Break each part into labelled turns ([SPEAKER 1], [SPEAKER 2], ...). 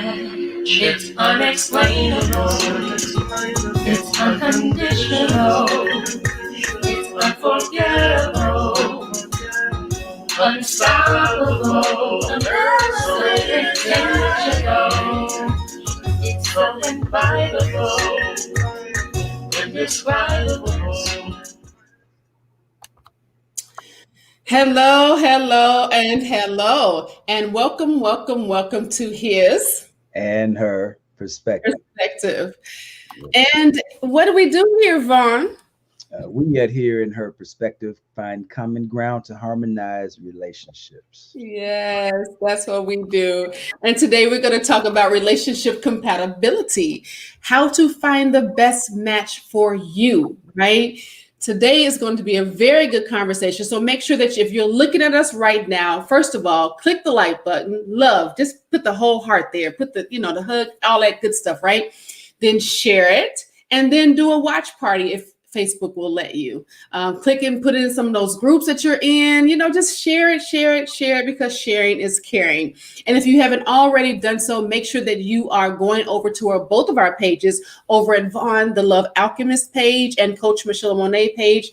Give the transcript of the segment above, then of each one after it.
[SPEAKER 1] It's unexplainable. It's unconditional. It's unforgettable. Unstoppable. Intentional. It's so invitable. Indescribable.
[SPEAKER 2] Hello, and welcome to his
[SPEAKER 1] and her perspective.
[SPEAKER 2] And what do we do here, Vaun?
[SPEAKER 1] We at Here in Her Perspective find common ground to harmonize relationships.
[SPEAKER 2] Yes, that's what we do. And today we're going to talk about relationship compatibility, how to find the best match for you, right? Today is going to be a very good conversation. So make sure that if you're looking at us right now, first of all, click the like button, love, just put the whole heart there, put the hug, all that good stuff, right? Then share it and then do a watch party if Facebook will let you. Click and put it in some of those groups that you're in. Just share it because sharing is caring. And if you haven't already done so, make sure that you are going over to both of our pages over at Vaun, the Love Alchemist page, and Coach Michelamonè page.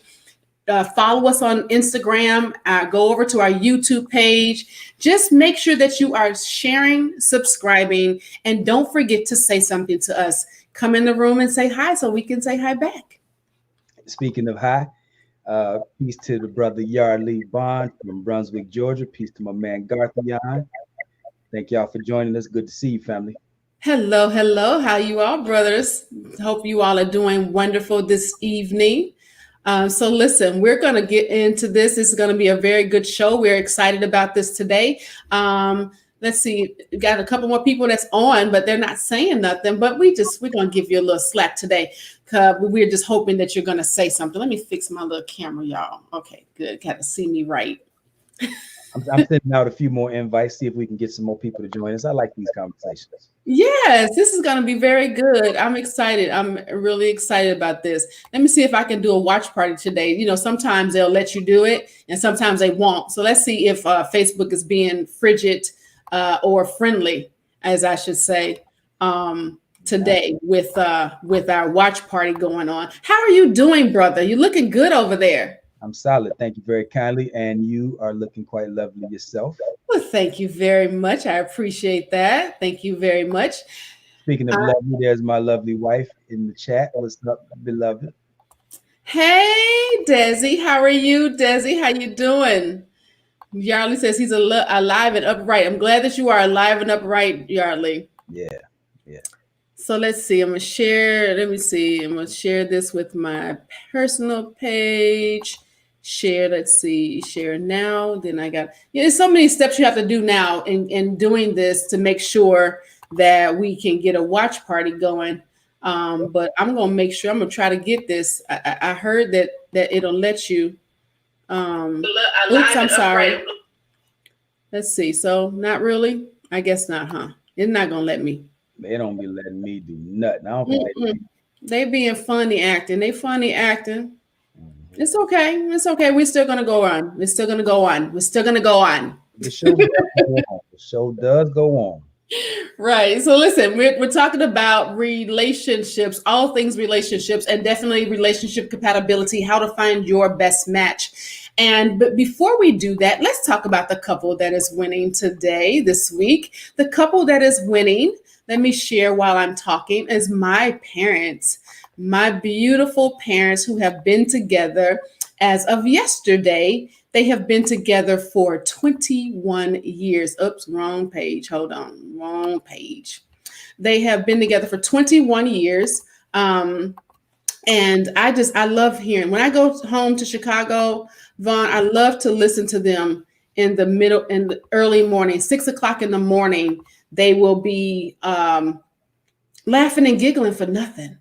[SPEAKER 2] Follow us on Instagram. Go over to our YouTube page. Just make sure that you are sharing, subscribing, and don't forget to say something to us. Come in the room and say hi so we can say hi back.
[SPEAKER 1] Speaking of hi, peace to the brother Yardley Bond from Brunswick, Georgia. Peace to my man Garthian. Thank y'all for joining us. Good to see you, family.
[SPEAKER 2] Hello. How you all, brothers? Hope you all are doing wonderful this evening. So listen, we're going to get into this. This is going to be a very good show. We're excited about this today. Let's see, we got a couple more people that's on, but they're not saying nothing. But we're going to give you a little slack today. We're just hoping that you're going to say something. Let me fix my little camera, y'all. Okay, good. Got to see me right.
[SPEAKER 1] I'm sending out a few more invites, see if we can get some more people to join us. I like these conversations.
[SPEAKER 2] Yes, this is going to be very good. I'm excited. I'm really excited about this. Let me see if I can do a watch party today. Sometimes they'll let you do it and sometimes they won't. So let's see if Facebook is being frigid or friendly, as I should say, today with our watch party going on. How are you doing, brother? You're looking good over there.
[SPEAKER 1] I'm solid. Thank you very kindly. And you are looking quite lovely yourself.
[SPEAKER 2] Well, thank you very much. I appreciate that. Thank you very much.
[SPEAKER 1] Speaking of lovely, there's my lovely wife in the chat. What's up, beloved?
[SPEAKER 2] Hey, Desi. How are you, Desi? How you doing? Yardley says he's alive and upright. I'm glad that you are alive and upright, Yardley.
[SPEAKER 1] Yeah.
[SPEAKER 2] So let's see. I'm going to share. Let me see. I'm going to share this with my personal page. Share. Let's see. Share now. Then I got, there's so many steps you have to do now in doing this to make sure that we can get a watch party going. But I'm going to make sure. I'm going to try to get this. I heard that it'll let you. Oops, I'm sorry. Let's see. So not really. I guess not, huh? It's not going to let me.
[SPEAKER 1] They don't be letting me do nothing. I don't think
[SPEAKER 2] they being funny acting. They funny acting. Mm-hmm. It's okay. We're still gonna go on. The
[SPEAKER 1] show does go on.
[SPEAKER 2] Right. So listen, we're talking about relationships, all things relationships, and definitely relationship compatibility, how to find your best match. But before we do that, let's talk about the couple that is winning this week. The couple that is winning, let me share while I'm talking, is my parents, my beautiful parents who have been together as of yesterday. They have been together for 21 years. Oops, wrong page. Hold on, wrong page. They have been together for 21 years. And I love hearing, when I go home to Chicago, Vaun, I love to listen to them in the early morning, 6:00 in the morning. They will be laughing and giggling for nothing.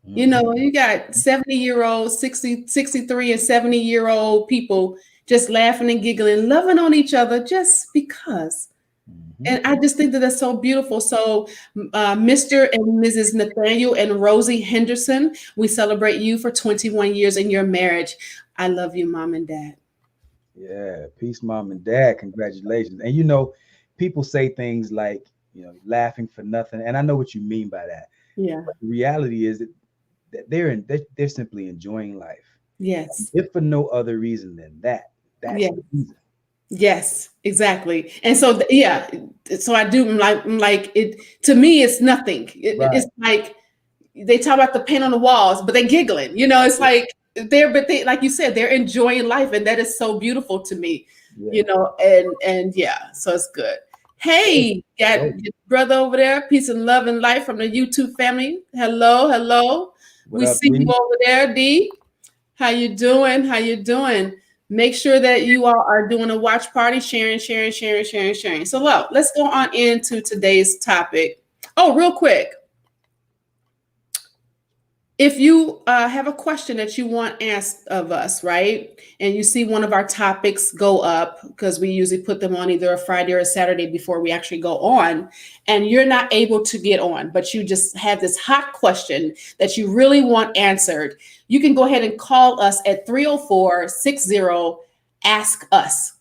[SPEAKER 2] You got 70-year-olds, 60, 63 and 70-year-old people just laughing and giggling, loving on each other just because. And I just think that that's so beautiful. So Mr. and Mrs. Nathaniel and Rosie Henderson, we celebrate you for 21 years in your marriage. I love you, Mom and Dad.
[SPEAKER 1] Yeah, peace, Mom and Dad. Congratulations. And people say things like, laughing for nothing. And I know what you mean by that.
[SPEAKER 2] Yeah.
[SPEAKER 1] But the reality is that they're simply enjoying life.
[SPEAKER 2] Yes.
[SPEAKER 1] If for no other reason than that, that's
[SPEAKER 2] Yeah.
[SPEAKER 1] the reason.
[SPEAKER 2] Yes, exactly. And so, yeah, so I do I'm like it to me, it's nothing. It's
[SPEAKER 1] Right.
[SPEAKER 2] like they talk about the paint on the walls, but they're giggling. It's
[SPEAKER 1] Yeah.
[SPEAKER 2] like but they, like you said, they're enjoying life, and that is so beautiful to me.
[SPEAKER 1] Yeah.
[SPEAKER 2] And yeah, so it's good.
[SPEAKER 1] Dope.
[SPEAKER 2] Hey, got
[SPEAKER 1] Dope.
[SPEAKER 2] your brother over there, peace and love and life from the YouTube family. Hello, hello.
[SPEAKER 1] What
[SPEAKER 2] We
[SPEAKER 1] up,
[SPEAKER 2] see you
[SPEAKER 1] D?
[SPEAKER 2] over there, D. How you doing? How you doing? Make sure that you all are doing a watch party, sharing, sharing, sharing, sharing, sharing. So, well, let's go on into today's topic. Oh, real quick. If you have a question that you want asked of us, right, and you see one of our topics go up, because we usually put them on either a Friday or a Saturday before we actually go on, and you're not able to get on, but you just have this hot question that you really want answered, you can go ahead and call us at 304-60 Ask Us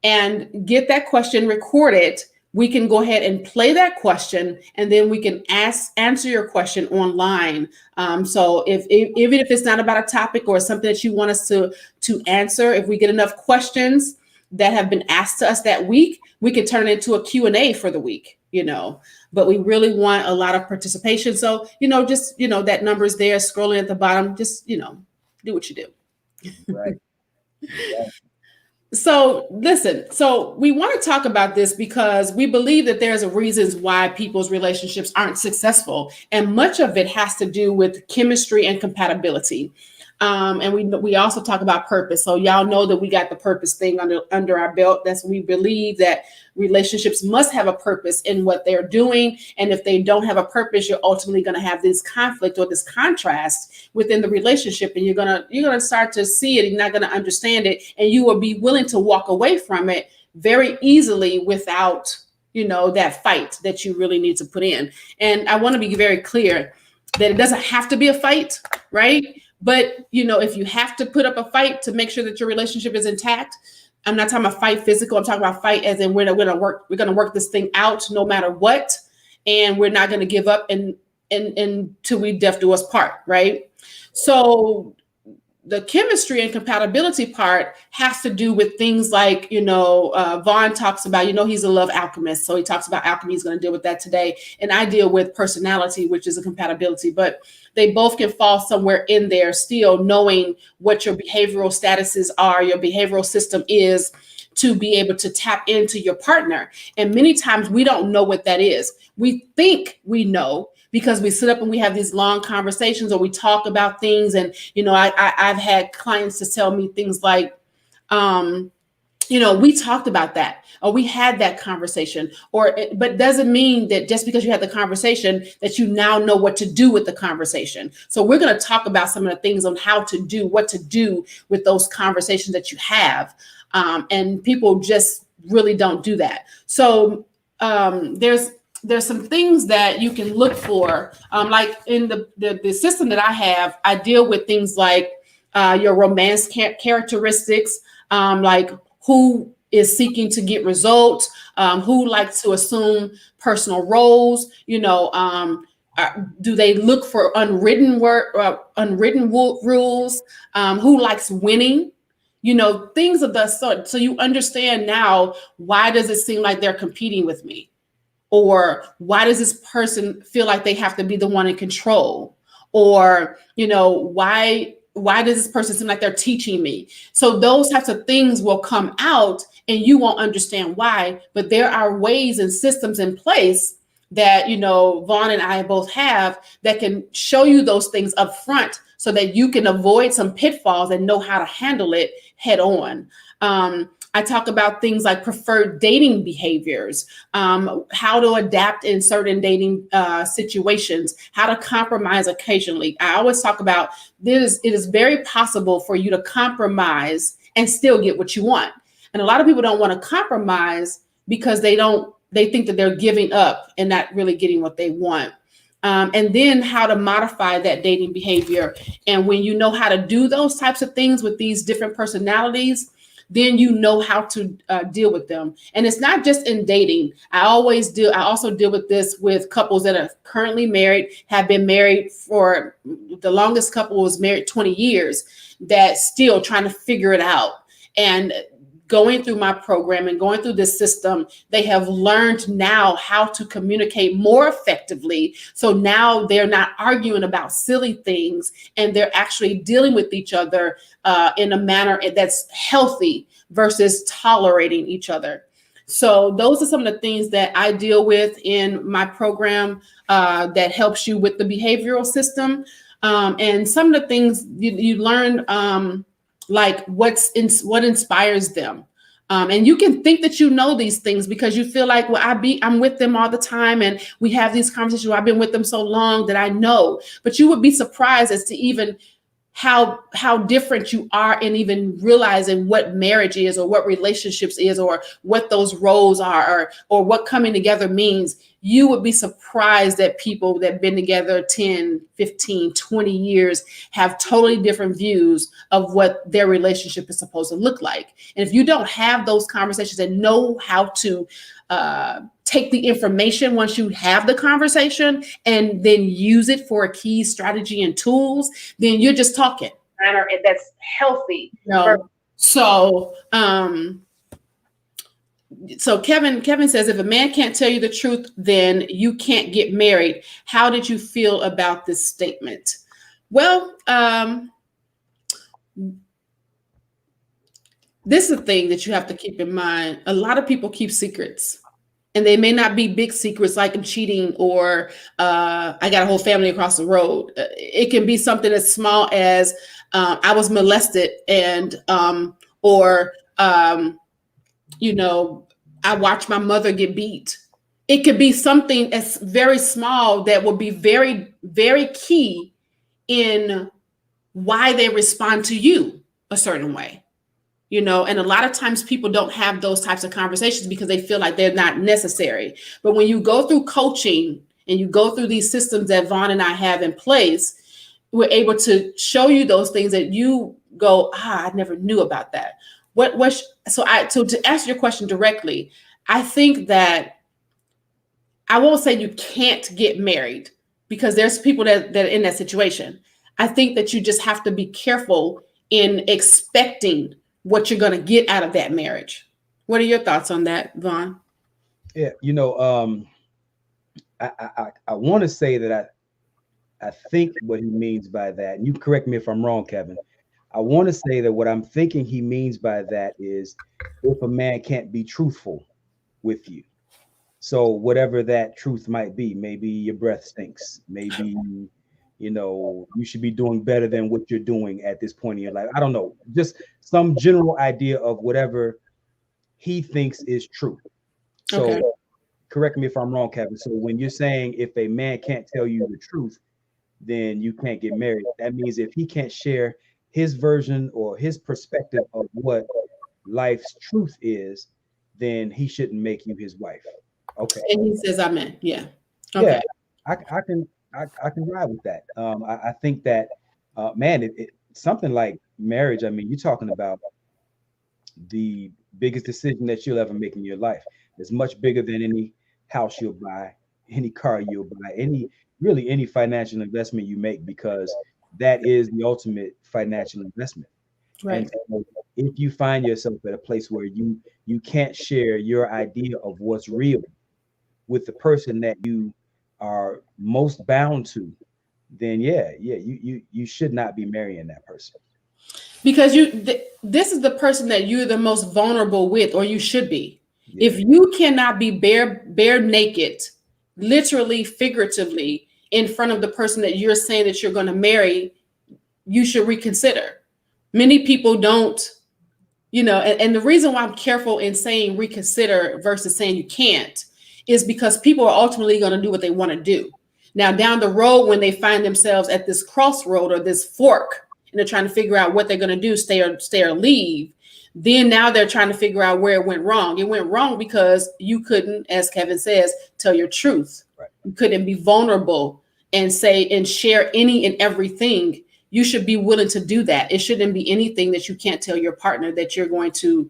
[SPEAKER 2] and get that question recorded. We can go ahead and play that question, and then we can answer your question online. So even if it's not about a topic or something that you want us to answer, if we get enough questions that have been asked to us that week, we can turn it into a Q&A for the week. But we really want a lot of participation. So just that number is there, scrolling at the bottom. Just do what you do.
[SPEAKER 1] Right. Exactly.
[SPEAKER 2] So listen, so we want to talk about this because we believe that there's a reasons why people's relationships aren't successful, and much of it has to do with chemistry and compatibility. And we also talk about purpose. So y'all know that we got the purpose thing under our belt. That's we believe that relationships must have a purpose in what they're doing, and if they don't have a purpose, you're ultimately going to have this conflict or this contrast within the relationship, and you're gonna start to see it. You're not going to understand it, and you will be willing to walk away from it very easily without that fight that you really need to put in. And I want to be very clear that it doesn't have to be a fight, right? But if you have to put up a fight to make sure that your relationship is intact, I'm not talking about fight physical. I'm talking about fight as in we're gonna work this thing out no matter what, and we're not gonna give up and until we death do us part, right? So the chemistry and compatibility part has to do with things like, Vaun talks about, he's a love alchemist. So he talks about alchemy. He's going to deal with that today. And I deal with personality, which is a compatibility, but they both can fall somewhere in there still, knowing what your behavioral statuses are, your behavioral system is, to be able to tap into your partner. And many times we don't know what that is. We think we know, because we sit up and we have these long conversations, or we talk about things. And, I've had clients to tell me things like, we talked about that, or we had that conversation, but doesn't mean that just because you had the conversation that you now know what to do with the conversation. So we're going to talk about some of the things on what to do with those conversations that you have. And people just really don't do that. So there's some things that you can look for, like in the system that I have. I deal with things like your romance characteristics, like who is seeking to get results, who likes to assume personal roles, do they look for unwritten rules, who likes winning, things of that sort. So you understand now, why does it seem like they're competing with me? Or why does this person feel like they have to be the one in control? Or, why does this person seem like they're teaching me? So those types of things will come out, and you won't understand why, but there are ways and systems in place that, Vaun and I both have, that can show you those things up front so that you can avoid some pitfalls and know how to handle it head on. I talk about things like preferred dating behaviors, how to adapt in certain dating situations, how to compromise occasionally. I always talk about this. It is very possible for you to compromise and still get what you want. And a lot of people don't want to compromise because they think that they're giving up and not really getting what they want. And then how to modify that dating behavior. And when you know how to do those types of things with these different personalities, then you know how to deal with them. And it's not just in dating. I also deal with this with couples that are currently married, have been married for, the longest couple was married 20 years, that still trying to figure it out. And going through my program and going through this system, they have learned now how to communicate more effectively. So now they're not arguing about silly things, and they're actually dealing with each other in a manner that's healthy versus tolerating each other. So those are some of the things that I deal with in my program that helps you with the behavioral system. And some of the things you learn, like what inspires them. And you can think that you know these things because you feel like, well, I'm with them all the time, and we have these conversations. I've been with them so long that I know. But you would be surprised as to even how different you are in even realizing what marriage is, or what relationships is, or what those roles are, or what coming together means. You would be surprised that people that have been together 10, 15, 20 years have totally different views of what their relationship is supposed to look like. And if you don't have those conversations and know how to take the information once you have the conversation and then use it for a key strategy and tools, then you're just talking. And that's healthy. No. So Kevin says, if a man can't tell you the truth, then you can't get married. How did you feel about this statement? Well, this is a thing that you have to keep in mind. A lot of people keep secrets. And they may not be big secrets like I'm cheating, or I got a whole family across the road. It can be something as small as I was molested, and or I watched my mother get beat. It could be something as very small that will be very, very key in why they respond to you a certain way. And a lot of times people don't have those types of conversations because they feel like they're not necessary. But when you go through coaching and you go through these systems that Vaun and I have in place, we're able to show you those things that you go, I never knew about that. So to answer your question directly, I think that I won't say you can't get married, because there's people that are in that situation. I think that you just have to be careful in expecting what you're going to get out of that marriage. What are your thoughts on that, Vaun?
[SPEAKER 1] Yeah, I want to say that I think what he means by that, and you correct me if I'm wrong, Kevin. I want to say that what I'm thinking he means by that is, if a man can't be truthful with you. So whatever that truth might be, maybe your breath stinks, maybe you should be doing better than what you're doing at this point in your life. I don't know, just some general idea of whatever he thinks is true. So okay. Correct me if I'm wrong, Kevin. So when you're saying if a man can't tell you the truth, then you can't get married. That means if he can't share his version or his perspective of what life's truth is, then he shouldn't make you his wife. Okay.
[SPEAKER 2] And he says, amen. Yeah. Okay.
[SPEAKER 1] Yeah, I can ride with that. I think that, man, it something like marriage. I mean, you're talking about the biggest decision that you'll ever make in your life. It's much bigger than any house you'll buy, any car you'll buy, any financial investment you make, because that is the ultimate financial investment. Right. And so if you find yourself at a place where you can't share your idea of what's real with the person that you are most bound to, then you should not be marrying that person.
[SPEAKER 2] Because this is the person that you're the most vulnerable with, or you should be. Yeah. If you cannot be bare naked, literally, figuratively, in front of the person that you're saying that you're going to marry, you should reconsider. Many people don't, and the reason why I'm careful in saying reconsider versus saying you can't is because people are ultimately going to do what they want to do. Now, down the road, when they find themselves at this crossroad or this fork, and they're trying to figure out what they're going to do, stay or leave, then now they're trying to figure out where it went wrong. It went wrong because you couldn't, as Kevin says, tell your truth. Right. You couldn't be vulnerable and say and share any and everything you should be willing to do that. It shouldn't be anything that you can't tell your partner that you're going to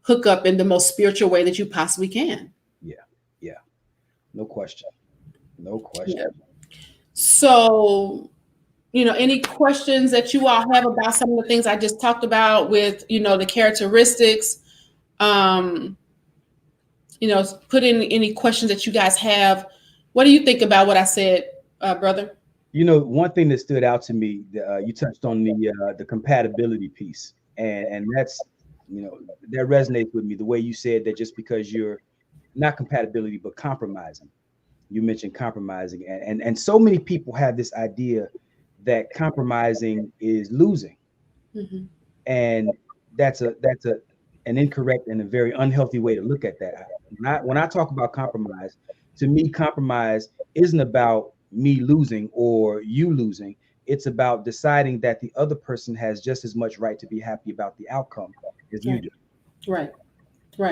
[SPEAKER 2] hook up in the most spiritual way that you possibly can.
[SPEAKER 1] Yeah. Yeah. No question. No question.
[SPEAKER 2] Yeah. So, any questions that you all have about some of the things I just talked about with, the characteristics? Um, put in any questions that you guys have. What do you think about what I said, brother?
[SPEAKER 1] One thing that stood out to me, you touched on the compatibility piece, and that's that resonates with me. The way you said that, just because you're not compatibility but compromising. You mentioned compromising, and so many people have this idea that compromising is losing,
[SPEAKER 2] Mm-hmm.
[SPEAKER 1] and that's an incorrect and a very unhealthy way to look at that. When I talk about compromise, to me, compromise isn't about me losing or you losing. It's about deciding that the other person has just as much right to be happy about the outcome as you
[SPEAKER 2] Right,
[SPEAKER 1] do.
[SPEAKER 2] right,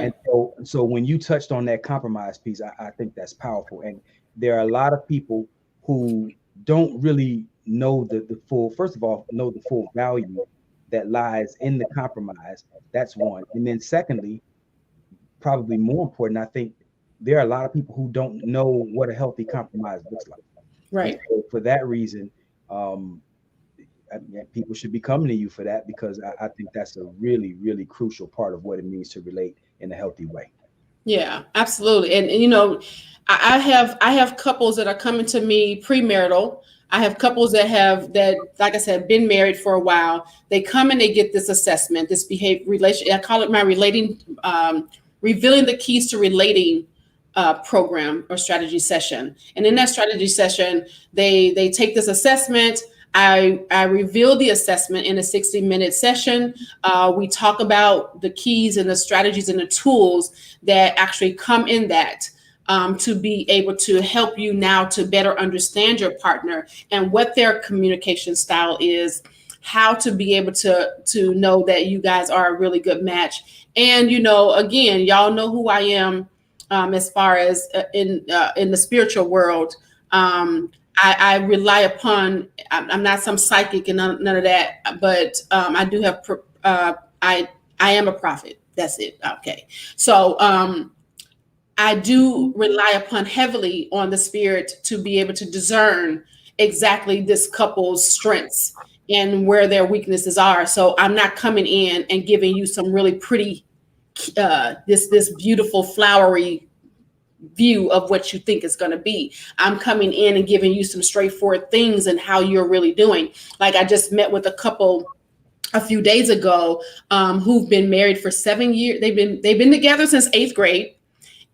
[SPEAKER 1] And
[SPEAKER 2] right.
[SPEAKER 1] so when you touched on that compromise piece, I think that's powerful. And there are a lot of people who don't really know the full, first of all, know the full value that lies in the compromise. That's one. And then secondly, probably more important, I think there are a lot of people who don't know what a healthy compromise looks like. And
[SPEAKER 2] Right.
[SPEAKER 1] so for that reason, um, people should be coming to you for that, because I think that's a really, really crucial part of what it means to relate in a healthy way.
[SPEAKER 2] Yeah, absolutely. And I have couples that are coming to me premarital. I have couples that, like I said, been married for a while. They come and they get this assessment, this behavior relation. I call it my revealing the keys to relating program or strategy session. And in that strategy session, they take this assessment. I reveal the assessment in a 60-minute session. We talk about the keys and the strategies and the tools that actually come in that, to be able to help you now to better understand your partner and what their communication style is, how to be able to know that you guys are a really good match. And again, y'all know who I am, as far as in the spiritual world. I rely upon. I'm not some psychic and none of that, but I do have. I am a prophet. That's it. Okay. So I do rely upon heavily on the spirit to be able to discern exactly this couple's strengths and where their weaknesses are. So I'm not coming in and giving you some really pretty, this beautiful flowery view of what you think it's going to be. I'm coming in and giving you some straightforward things and how you're really doing. Like, I just met with a couple a few days ago, who've been married for 7 years. They've been together since 8th grade,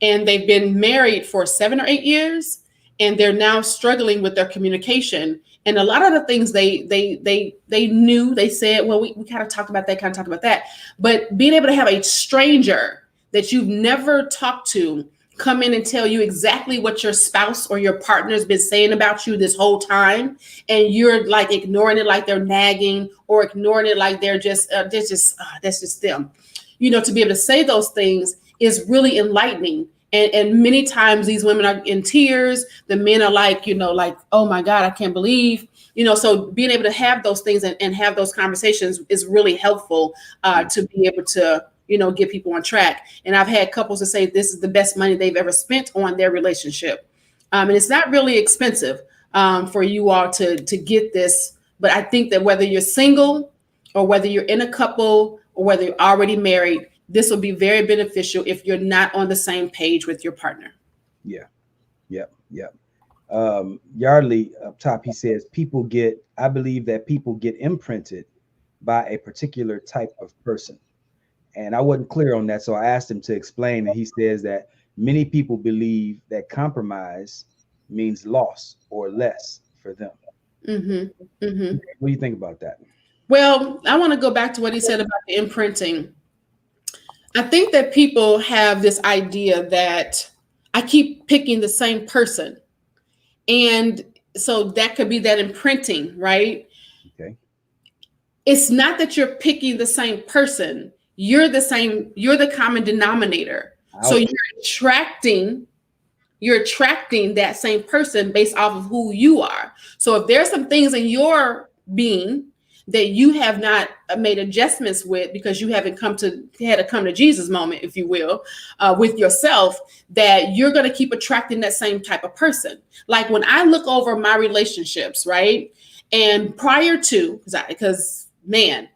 [SPEAKER 2] and they've been married for 7 or 8 years, and they're now struggling with their communication. And a lot of the things they knew, they said, well, we kind of talked about that. But being able to have a stranger that you've never talked to come in and tell you exactly what your spouse or your partner has been saying about you this whole time, and you're like ignoring it, like they're nagging, or ignoring it like that's just them. To be able to say those things is really enlightening. And many times these women are in tears. The men are like, oh my God, I can't believe, so being able to have those things and have those conversations is really helpful, to be able to, get people on track. And I've had couples that say this is the best money they've ever spent on their relationship. And it's not really expensive, for you all to get this. But I think that whether you're single or whether you're in a couple or whether you're already married, this will be very beneficial if you're not on the same page with your partner.
[SPEAKER 1] Yeah. Yep. Yep. Yardley up top, he says, I believe that people get imprinted by a particular type of person. And I wasn't clear on that, so I asked him to explain. And he says that many people believe that compromise means loss or less for them.
[SPEAKER 2] Mm-hmm. Mm-hmm.
[SPEAKER 1] What do you think about that?
[SPEAKER 2] Well, I want to go back to what he said about the imprinting. I think that people have this idea that I keep picking the same person. And so that could be that imprinting, right?
[SPEAKER 1] Okay.
[SPEAKER 2] It's not that you're picking the same person. You're the common denominator. So
[SPEAKER 1] Ouch.
[SPEAKER 2] you're attracting that same person based off of who you are. So if there's some things in your being that you have not made adjustments with because you haven't had a come to Jesus moment, if you will, with yourself, that you're going to keep attracting that same type of person. Like when I look over my relationships, right? And prior to, because man,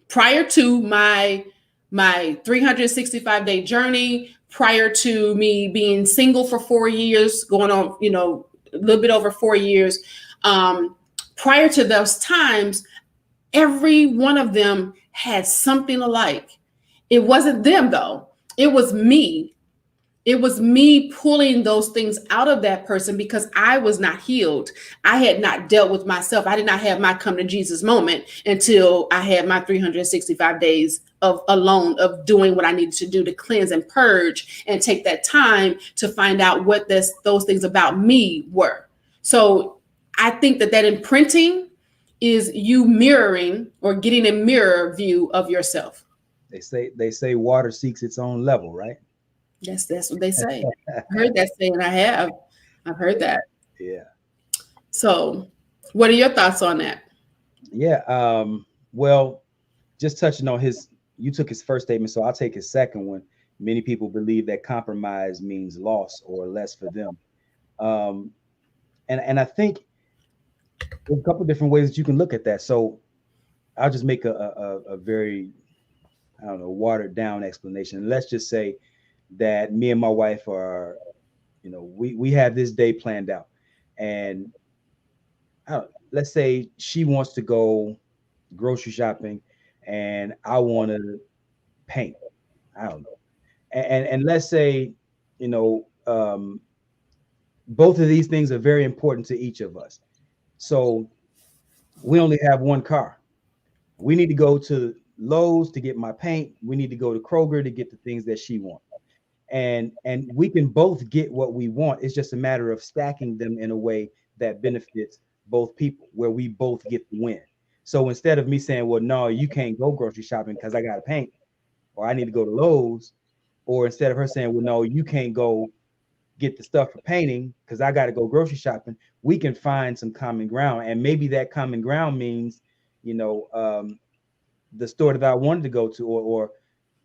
[SPEAKER 2] prior to my 365-day journey, prior to me being single for 4 years, going on, a little bit over 4 years, prior to those times, every one of them had something alike. It wasn't them though. It was me. It was me pulling those things out of that person because I was not healed. I had not dealt with myself. I did not have my come to Jesus moment until I had my 365 days of alone, of doing what I needed to do to cleanse and purge and take that time to find out what those things about me were. So I think that imprinting is you mirroring or getting a mirror view of yourself.
[SPEAKER 1] They say water seeks its own level, right?
[SPEAKER 2] That's what they say. I heard that saying. I've heard that.
[SPEAKER 1] Yeah.
[SPEAKER 2] So, what are your thoughts on that?
[SPEAKER 1] Yeah. Well, just touching on you took his first statement, so I'll take his second one. Many people believe that compromise means loss or less for them. Um, and I think there's a couple different ways that you can look at that. So I'll just make a very, I don't know, watered down explanation. Let's just say that me and my wife are, we have this day planned out, and let's say she wants to go grocery shopping, and I want to paint. I don't know, and let's say, you know, um, both of these things are very important to each of us. So we only have one car. We need to go to Lowe's to get my paint. We need to go to Kroger to get the things that she wants. And we can both get what we want. It's just a matter of stacking them in a way that benefits both people, where we both get the win. So instead of me saying, well, no, you can't go grocery shopping because I got to paint, or I need to go to Lowe's, or instead of her saying, well, no, you can't go get the stuff for painting because I got to go grocery shopping, we can find some common ground. And maybe that common ground means, you know, the store that I wanted to go to, or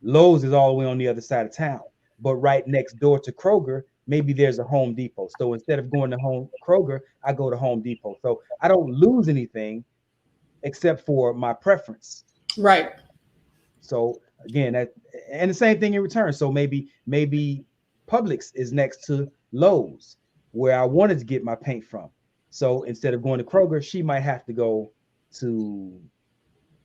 [SPEAKER 1] Lowe's is all the way on the other side of town. But right next door to Kroger, maybe there's a Home Depot. So instead of going to Home Kroger, I go to Home Depot. So I don't lose anything except for my preference.
[SPEAKER 2] Right.
[SPEAKER 1] So again, and the same thing in return. So maybe Publix is next to Lowe's, where I wanted to get my paint from. So instead of going to Kroger, she might have to go to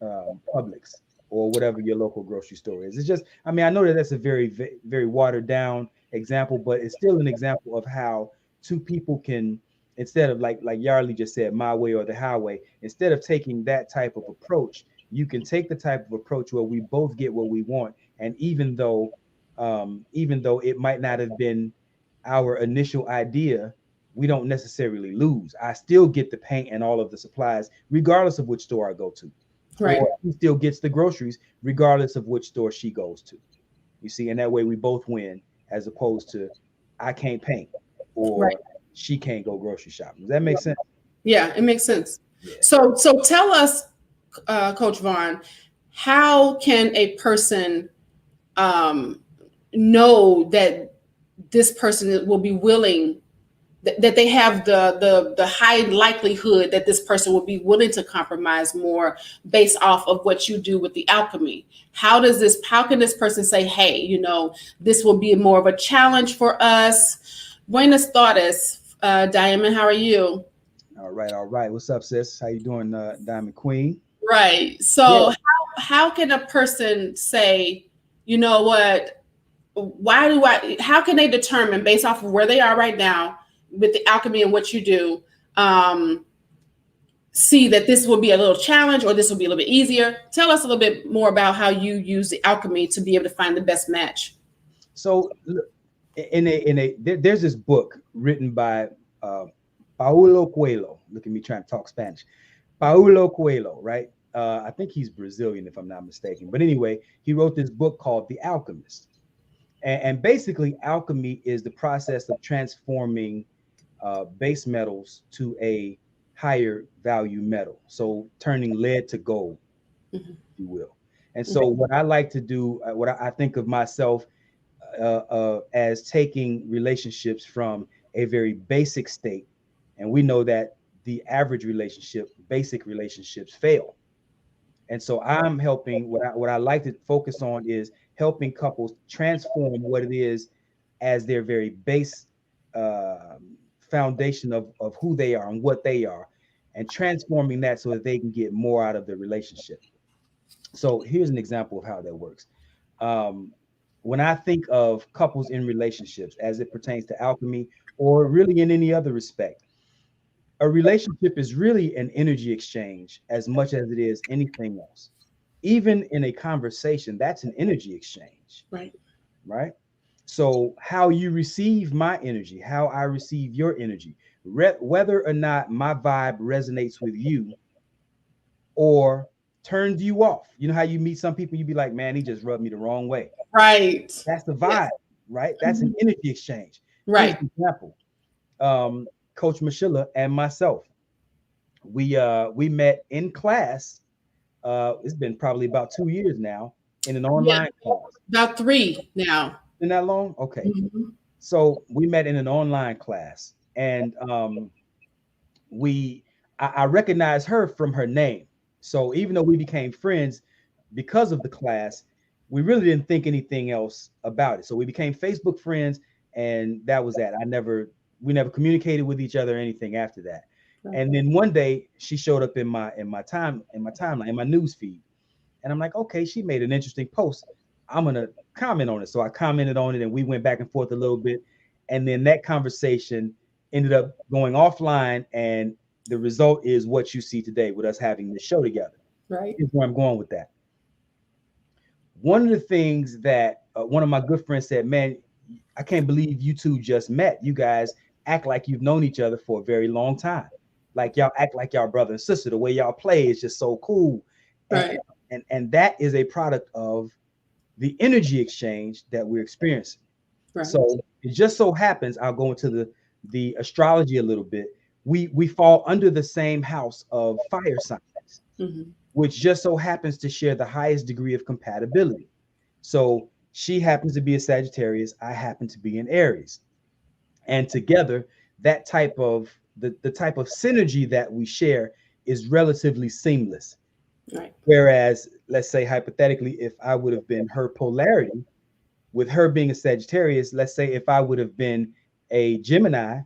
[SPEAKER 1] Publix or whatever your local grocery store is. It's just, I mean, I know that that's a very watered down example, but it's still an example of how two people can, instead of like Yarley just said, my way or the highway, instead of taking that type of approach, you can take the type of approach where we both get what we want. And even though it might not have been our initial idea, we don't necessarily lose. I still get the paint and all of the supplies, regardless of which store I go to,
[SPEAKER 2] Right.
[SPEAKER 1] or he still gets the groceries regardless of which store she goes to. You see, and that way we both win, as opposed to I can't paint or
[SPEAKER 2] Right.
[SPEAKER 1] she can't go grocery shopping. Does that make sense?
[SPEAKER 2] Yeah, it makes sense.
[SPEAKER 1] Yeah.
[SPEAKER 2] So tell us, Coach Vaun, how can a person know that this person will be willing, that they have the high likelihood that this person will be willing to compromise more based off of what you do with the alchemy? How can this person say, hey, this will be more of a challenge for us? Buenas tardes, Diamond, how are you?
[SPEAKER 1] All right, all right. What's up, sis? How you doing, Diamond Queen?
[SPEAKER 2] Right.
[SPEAKER 1] Yeah.
[SPEAKER 2] So how can a person say, you know what, how can they determine based off of where they are right now with the alchemy and what you do, see that this will be a little challenge or this will be a little bit easier? Tell us a little bit more about how you use the alchemy to be able to find the best match.
[SPEAKER 1] So there's this book written by uh, Paulo Coelho. Look at me trying to talk Spanish. Paulo Coelho, right? I think he's Brazilian, if I'm not mistaken. But anyway, he wrote this book called The Alchemist. And basically, alchemy is the process of transforming base metals to a higher value metal. So turning lead to gold,
[SPEAKER 2] Mhm.
[SPEAKER 1] if you will. And so
[SPEAKER 2] Okay.
[SPEAKER 1] what I like to do, what I think of myself as taking relationships from a very basic state, and we know that the average relationship, basic relationships fail. And so I'm helping. What I like to focus on is helping couples transform what it is as their very base foundation of who they are and what they are, and transforming that so that they can get more out of the relationship. So here's an example of how that works. Um, when I think of couples in relationships as it pertains to alchemy, or really in any other respect, a relationship is really an energy exchange as much as it is anything else. Even in a conversation, that's an energy exchange,
[SPEAKER 2] Right.
[SPEAKER 1] right? So, how you receive my energy, how I receive your energy, whether or not my vibe resonates with you or turns you off. You know how you meet some people, you be like, man, he just rubbed me the wrong way.
[SPEAKER 2] Right.
[SPEAKER 1] That's the
[SPEAKER 2] Yes.
[SPEAKER 1] vibe, right? That's an
[SPEAKER 2] Mhm.
[SPEAKER 1] energy exchange. Here's
[SPEAKER 2] Right.
[SPEAKER 1] an example. Coach Michela and myself, we met in class. It's been probably about 2 years now in an
[SPEAKER 2] Yeah.
[SPEAKER 1] online class.
[SPEAKER 2] About three now.
[SPEAKER 1] Been that long? Okay.
[SPEAKER 2] Mhm.
[SPEAKER 1] So we met in an online class, and we I recognized her from her name. So even though we became friends because of the class, we really didn't think anything else about it. So we became Facebook friends, and that was that. We never communicated with each other or anything after that.
[SPEAKER 2] Right.
[SPEAKER 1] And then one day she showed up in my timeline, in my news feed. And I'm like, okay, she made an interesting post. I'm gonna comment on it. So I commented on it and we went back and forth a little bit. And then that conversation ended up going offline. And the result is what you see today with us having this show together.
[SPEAKER 2] Right.
[SPEAKER 1] Here's where I'm going with that. One of the things that one of my good friends said, man, I can't believe you two just met. You guys act like you've known each other for a very long time. Like y'all act like y'all brother and sister. The way y'all play is just so cool. And
[SPEAKER 2] Right.
[SPEAKER 1] and that is a product of the energy exchange that we're experiencing.
[SPEAKER 2] Right.
[SPEAKER 1] So it just so happens, I'll go into the astrology a little bit. We fall under the same house of fire signs,
[SPEAKER 2] Mhm.
[SPEAKER 1] which just so happens to share the highest degree of compatibility. So she happens to be a Sagittarius, I happen to be an Aries. And together, that type of the type of synergy that we share is relatively seamless.
[SPEAKER 2] Right.
[SPEAKER 1] Whereas, let's say hypothetically, if I would have been her polarity, with her being a Sagittarius, let's say if I would have been a Gemini,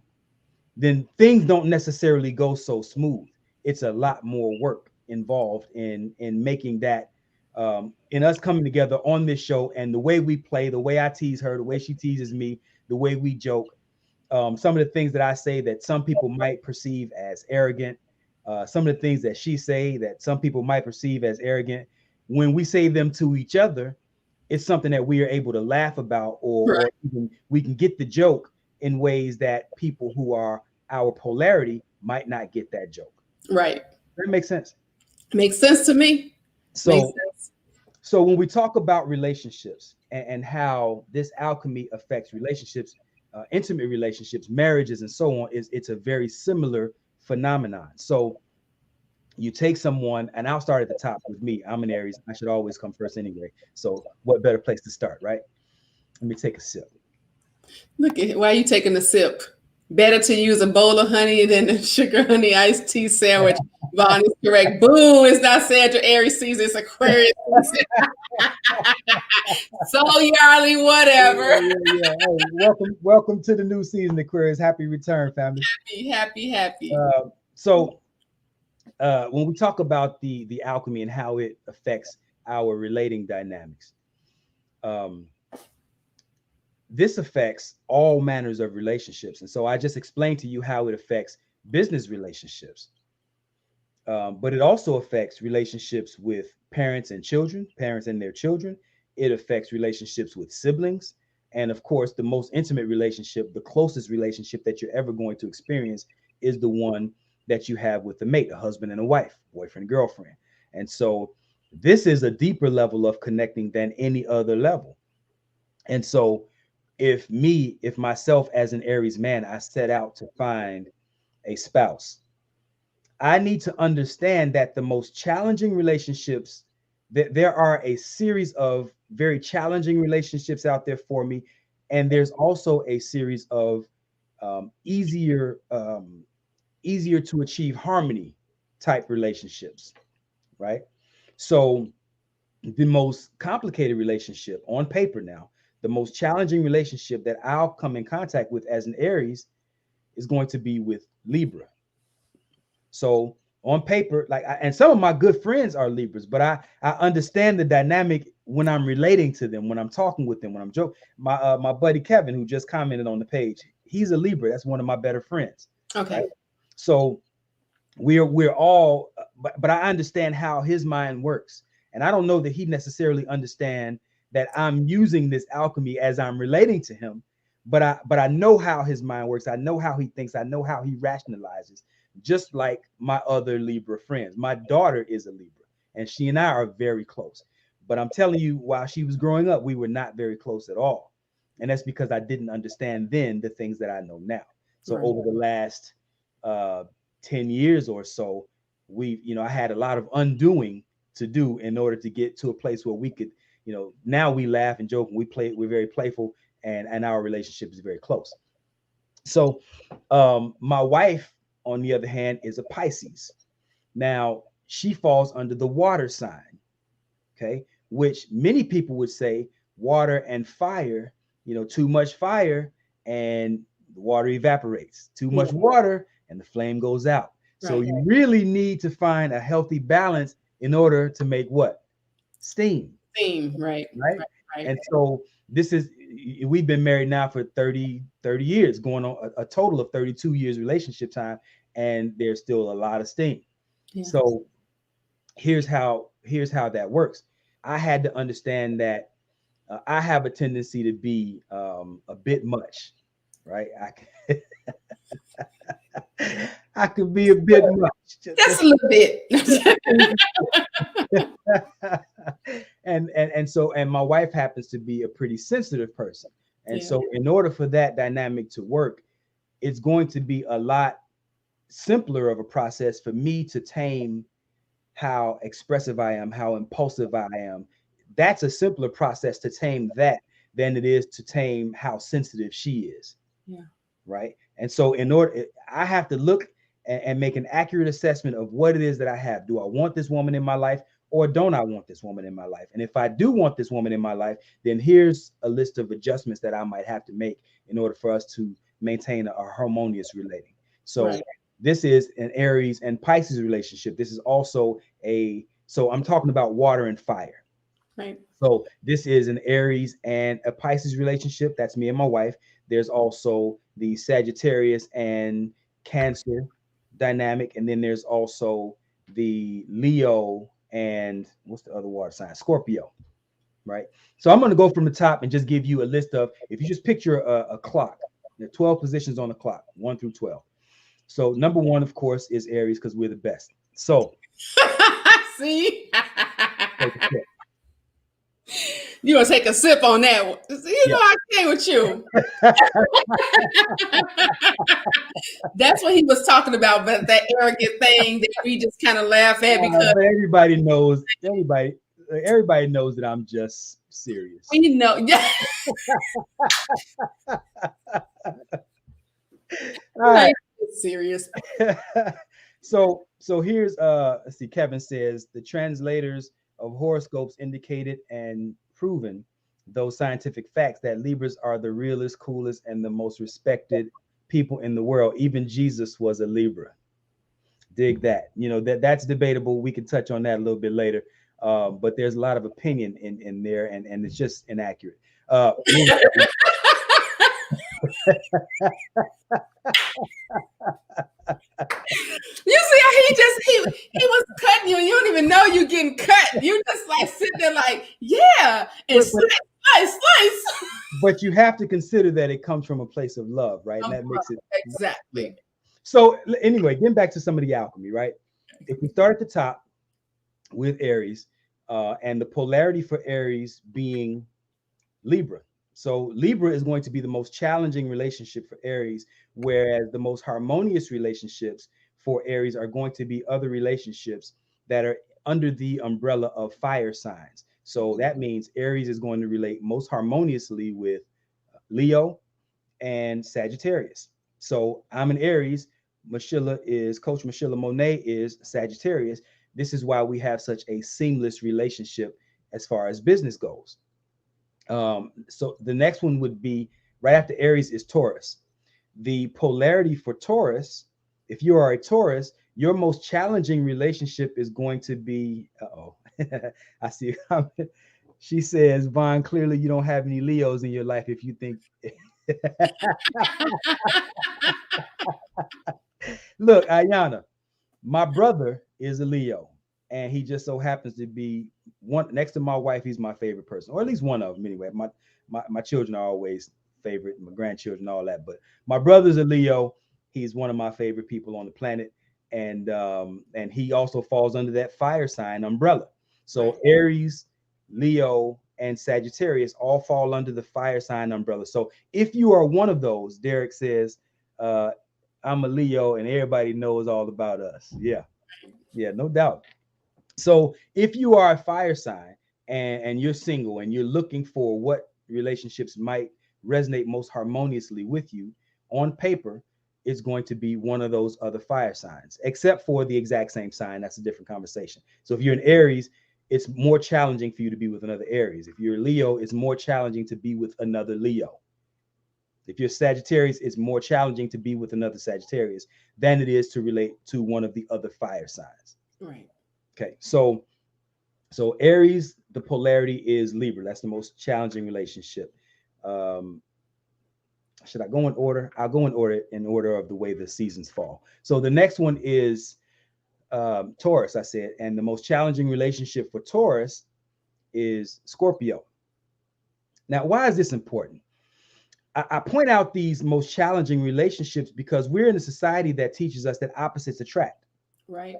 [SPEAKER 1] then things don't necessarily go so smooth. It's a lot more work involved in making that in us coming together on this show, and the way we play, the way I tease her, the way she teases me, the way we joke, some of the things that I say that some people might perceive as arrogant, some of the things that she say that some people might perceive as arrogant, when we say them to each other, it's something that we are able to laugh about, or
[SPEAKER 2] Right.
[SPEAKER 1] even we can get the joke in ways that people who are our polarity might not get that joke.
[SPEAKER 2] Right.
[SPEAKER 1] That makes sense.
[SPEAKER 2] Makes sense to me. Makes
[SPEAKER 1] So,
[SPEAKER 2] sense.
[SPEAKER 1] so when we talk about relationships and how this alchemy affects relationships, intimate relationships, marriages, and so on, is it's a very similar phenomenon. So you take someone, and I'll start at the top with me. I'm an Aries. I should always come first anyway. So what better place to start, right? Let me take a sip.
[SPEAKER 2] Look at why are you taking a sip? Better to use a bowl of honey than a sugar honey iced tea sandwich. Vaughn is correct. Boo! It's not Sagittarius season. It's Aquarius season. So yarly, whatever.
[SPEAKER 1] Yeah. Hey, welcome to the new season, Aquarius. Happy return, family.
[SPEAKER 2] Happy, happy, happy.
[SPEAKER 1] So when we talk about the alchemy and how it affects our relating dynamics, um, this affects all manners of relationships. And so I just explained to you how it affects business relationships, but it also affects relationships with parents and children, parents and their children. It affects relationships with siblings. And of course, the most intimate relationship, the closest relationship that you're ever going to experience is the one that you have with a mate, a husband and a wife, boyfriend, girlfriend. And so this is a deeper level of connecting than any other level. And so if myself as an Aries man, I set out to find a spouse, I need to understand that the most challenging relationships, that there are a series of very challenging relationships out there for me, and there's also a series of easier to achieve harmony type relationships, right? So the most complicated relationship on paper now, the most challenging relationship that I'll come in contact with as an Aries is going to be with Libra. So on paper, and some of my good friends are Libras, but I understand the dynamic when I'm relating to them, when I'm talking with them, when I'm joking. My buddy Kevin, who just commented on the page, he's a Libra. That's one of my better friends.
[SPEAKER 2] Okay.
[SPEAKER 1] Right. So we're all, but I understand how his mind works, and I don't know that he necessarily understand that I'm using this alchemy as I'm relating to him, but I know how his mind works. I know how he thinks. I know how he rationalizes, just like my other Libra friends. My daughter is a Libra, and she and I are very close. But I'm telling you, while she was growing up, we were not very close at all, and that's because I didn't understand then the things that I know now. So
[SPEAKER 2] Right.
[SPEAKER 1] over the last uh, 10 years or so, I had a lot of undoing to do in order to get to a place where we could, now we laugh and joke and we're very playful, and our relationship is very close. So my wife, on the other hand, is a Pisces. Now she falls under the water sign, okay, which many people would say water and fire, too much fire and the water evaporates, too
[SPEAKER 2] Yeah.
[SPEAKER 1] much water and the flame goes out. So
[SPEAKER 2] Right.
[SPEAKER 1] you really need to find a healthy balance in order to make what? Steam,
[SPEAKER 2] Theme. Right.
[SPEAKER 1] right?
[SPEAKER 2] Right. Right.
[SPEAKER 1] And so we've been married now for 30 years, going on a total of 32 years relationship time, and there's still a lot of steam.
[SPEAKER 2] Yeah.
[SPEAKER 1] So here's how that works. I had to understand that I have a tendency to be a bit much, right? I could be a bit much.
[SPEAKER 2] Just a little bit.
[SPEAKER 1] And my wife happens to be a pretty sensitive person. And
[SPEAKER 2] Yeah.
[SPEAKER 1] so in order for that dynamic to work, it's going to be a lot simpler of a process for me to tame how expressive I am, how impulsive I am. That's a simpler process to tame that than it is to tame how sensitive she is.
[SPEAKER 2] Yeah.
[SPEAKER 1] Right. And so I have to look and make an accurate assessment of what it is that I have. Do I want this woman in my life, or don't I want this woman in my life? And if I do want this woman in my life, then here's a list of adjustments that I might have to make in order for us to maintain a harmonious relating. So
[SPEAKER 2] Right.
[SPEAKER 1] this is an Aries and Pisces relationship. This is also so I'm talking about water and fire.
[SPEAKER 2] Right.
[SPEAKER 1] So this is an Aries and a Pisces relationship. That's me and my wife. There's also the Sagittarius and Cancer dynamic. And then there's also the Leo and what's the other water sign? Scorpio. Right. So I'm going to go from the top and just give you a list of, if you just picture a clock, there are 12 positions on the clock, 1 through 12. So number one, of course, is Aries because we're the best. So
[SPEAKER 2] See?
[SPEAKER 1] take a sip.
[SPEAKER 2] You want to take a sip on that one?
[SPEAKER 1] Yeah.
[SPEAKER 2] I can't with you. That's what he was talking about, but that arrogant thing that we just kind of laugh at because
[SPEAKER 1] But everybody knows that I'm just serious.
[SPEAKER 2] we know. Yeah.
[SPEAKER 1] All right.
[SPEAKER 2] Serious.
[SPEAKER 1] So here's let's see. Kevin says the translators of horoscopes indicated and proven those scientific facts that Libras are the realest, coolest, and the most respected people in the world. Even Jesus was a Libra. Dig that. That's debatable. We can touch on that a little bit later. But there's a lot of opinion in there, and it's just inaccurate.
[SPEAKER 2] You see how he was cutting you, and you don't even know you getting cut. You just like sit there like, yeah, and slice.
[SPEAKER 1] But you have to consider that it comes from a place of love, right? And that makes it
[SPEAKER 2] exactly.
[SPEAKER 1] Yeah. So anyway, getting back to some of the alchemy, right? If we start at the top with Aries, and the polarity for Aries being Libra. So Libra is going to be the most challenging relationship for Aries, whereas the most harmonious relationships for Aries are going to be other relationships that are under the umbrella of fire signs. So that means Aries is going to relate most harmoniously with Leo and Sagittarius. So I'm an Aries. Coach Michelamonè is Sagittarius. This is why we have such a seamless relationship as far as business goes. So the next one would be right after Aries is Taurus. The polarity for Taurus, if you are a Taurus, your most challenging relationship is going to be, I see a comment. She says, Vaun, clearly you don't have any Leos in your life if you think. Look, Ayana, my brother is a Leo, and he just so happens to be one next to my wife. He's my favorite person, or at least one of them anyway. My children are always favorite, my grandchildren, all that. But my brother's a Leo. He's one of my favorite people on the planet, and he also falls under that fire sign umbrella. So Aries, Leo, and Sagittarius all fall under the fire sign umbrella. So if you are one of those, Derek says, I'm a Leo, and everybody knows all about us. Yeah, no doubt. So if you are a fire sign and you're single and you're looking for what relationships might resonate most harmoniously with you, on paper, it's going to be one of those other fire signs, except for the exact same sign. That's a different conversation. So if you're an Aries, it's more challenging for you to be with another Aries. If you're a Leo, it's more challenging to be with another Leo. If you're Sagittarius, it's more challenging to be with another Sagittarius than it is to relate to one of the other fire signs.
[SPEAKER 2] Right.
[SPEAKER 1] Okay, so Aries, the polarity is Libra. That's the most challenging relationship. Should I go in order? I'll go in order of the way the seasons fall. So the next one is Taurus, I said, and the most challenging relationship for Taurus is Scorpio. Now, why is this important? I point out these most challenging relationships because we're in a society that teaches us that opposites attract.
[SPEAKER 2] Right.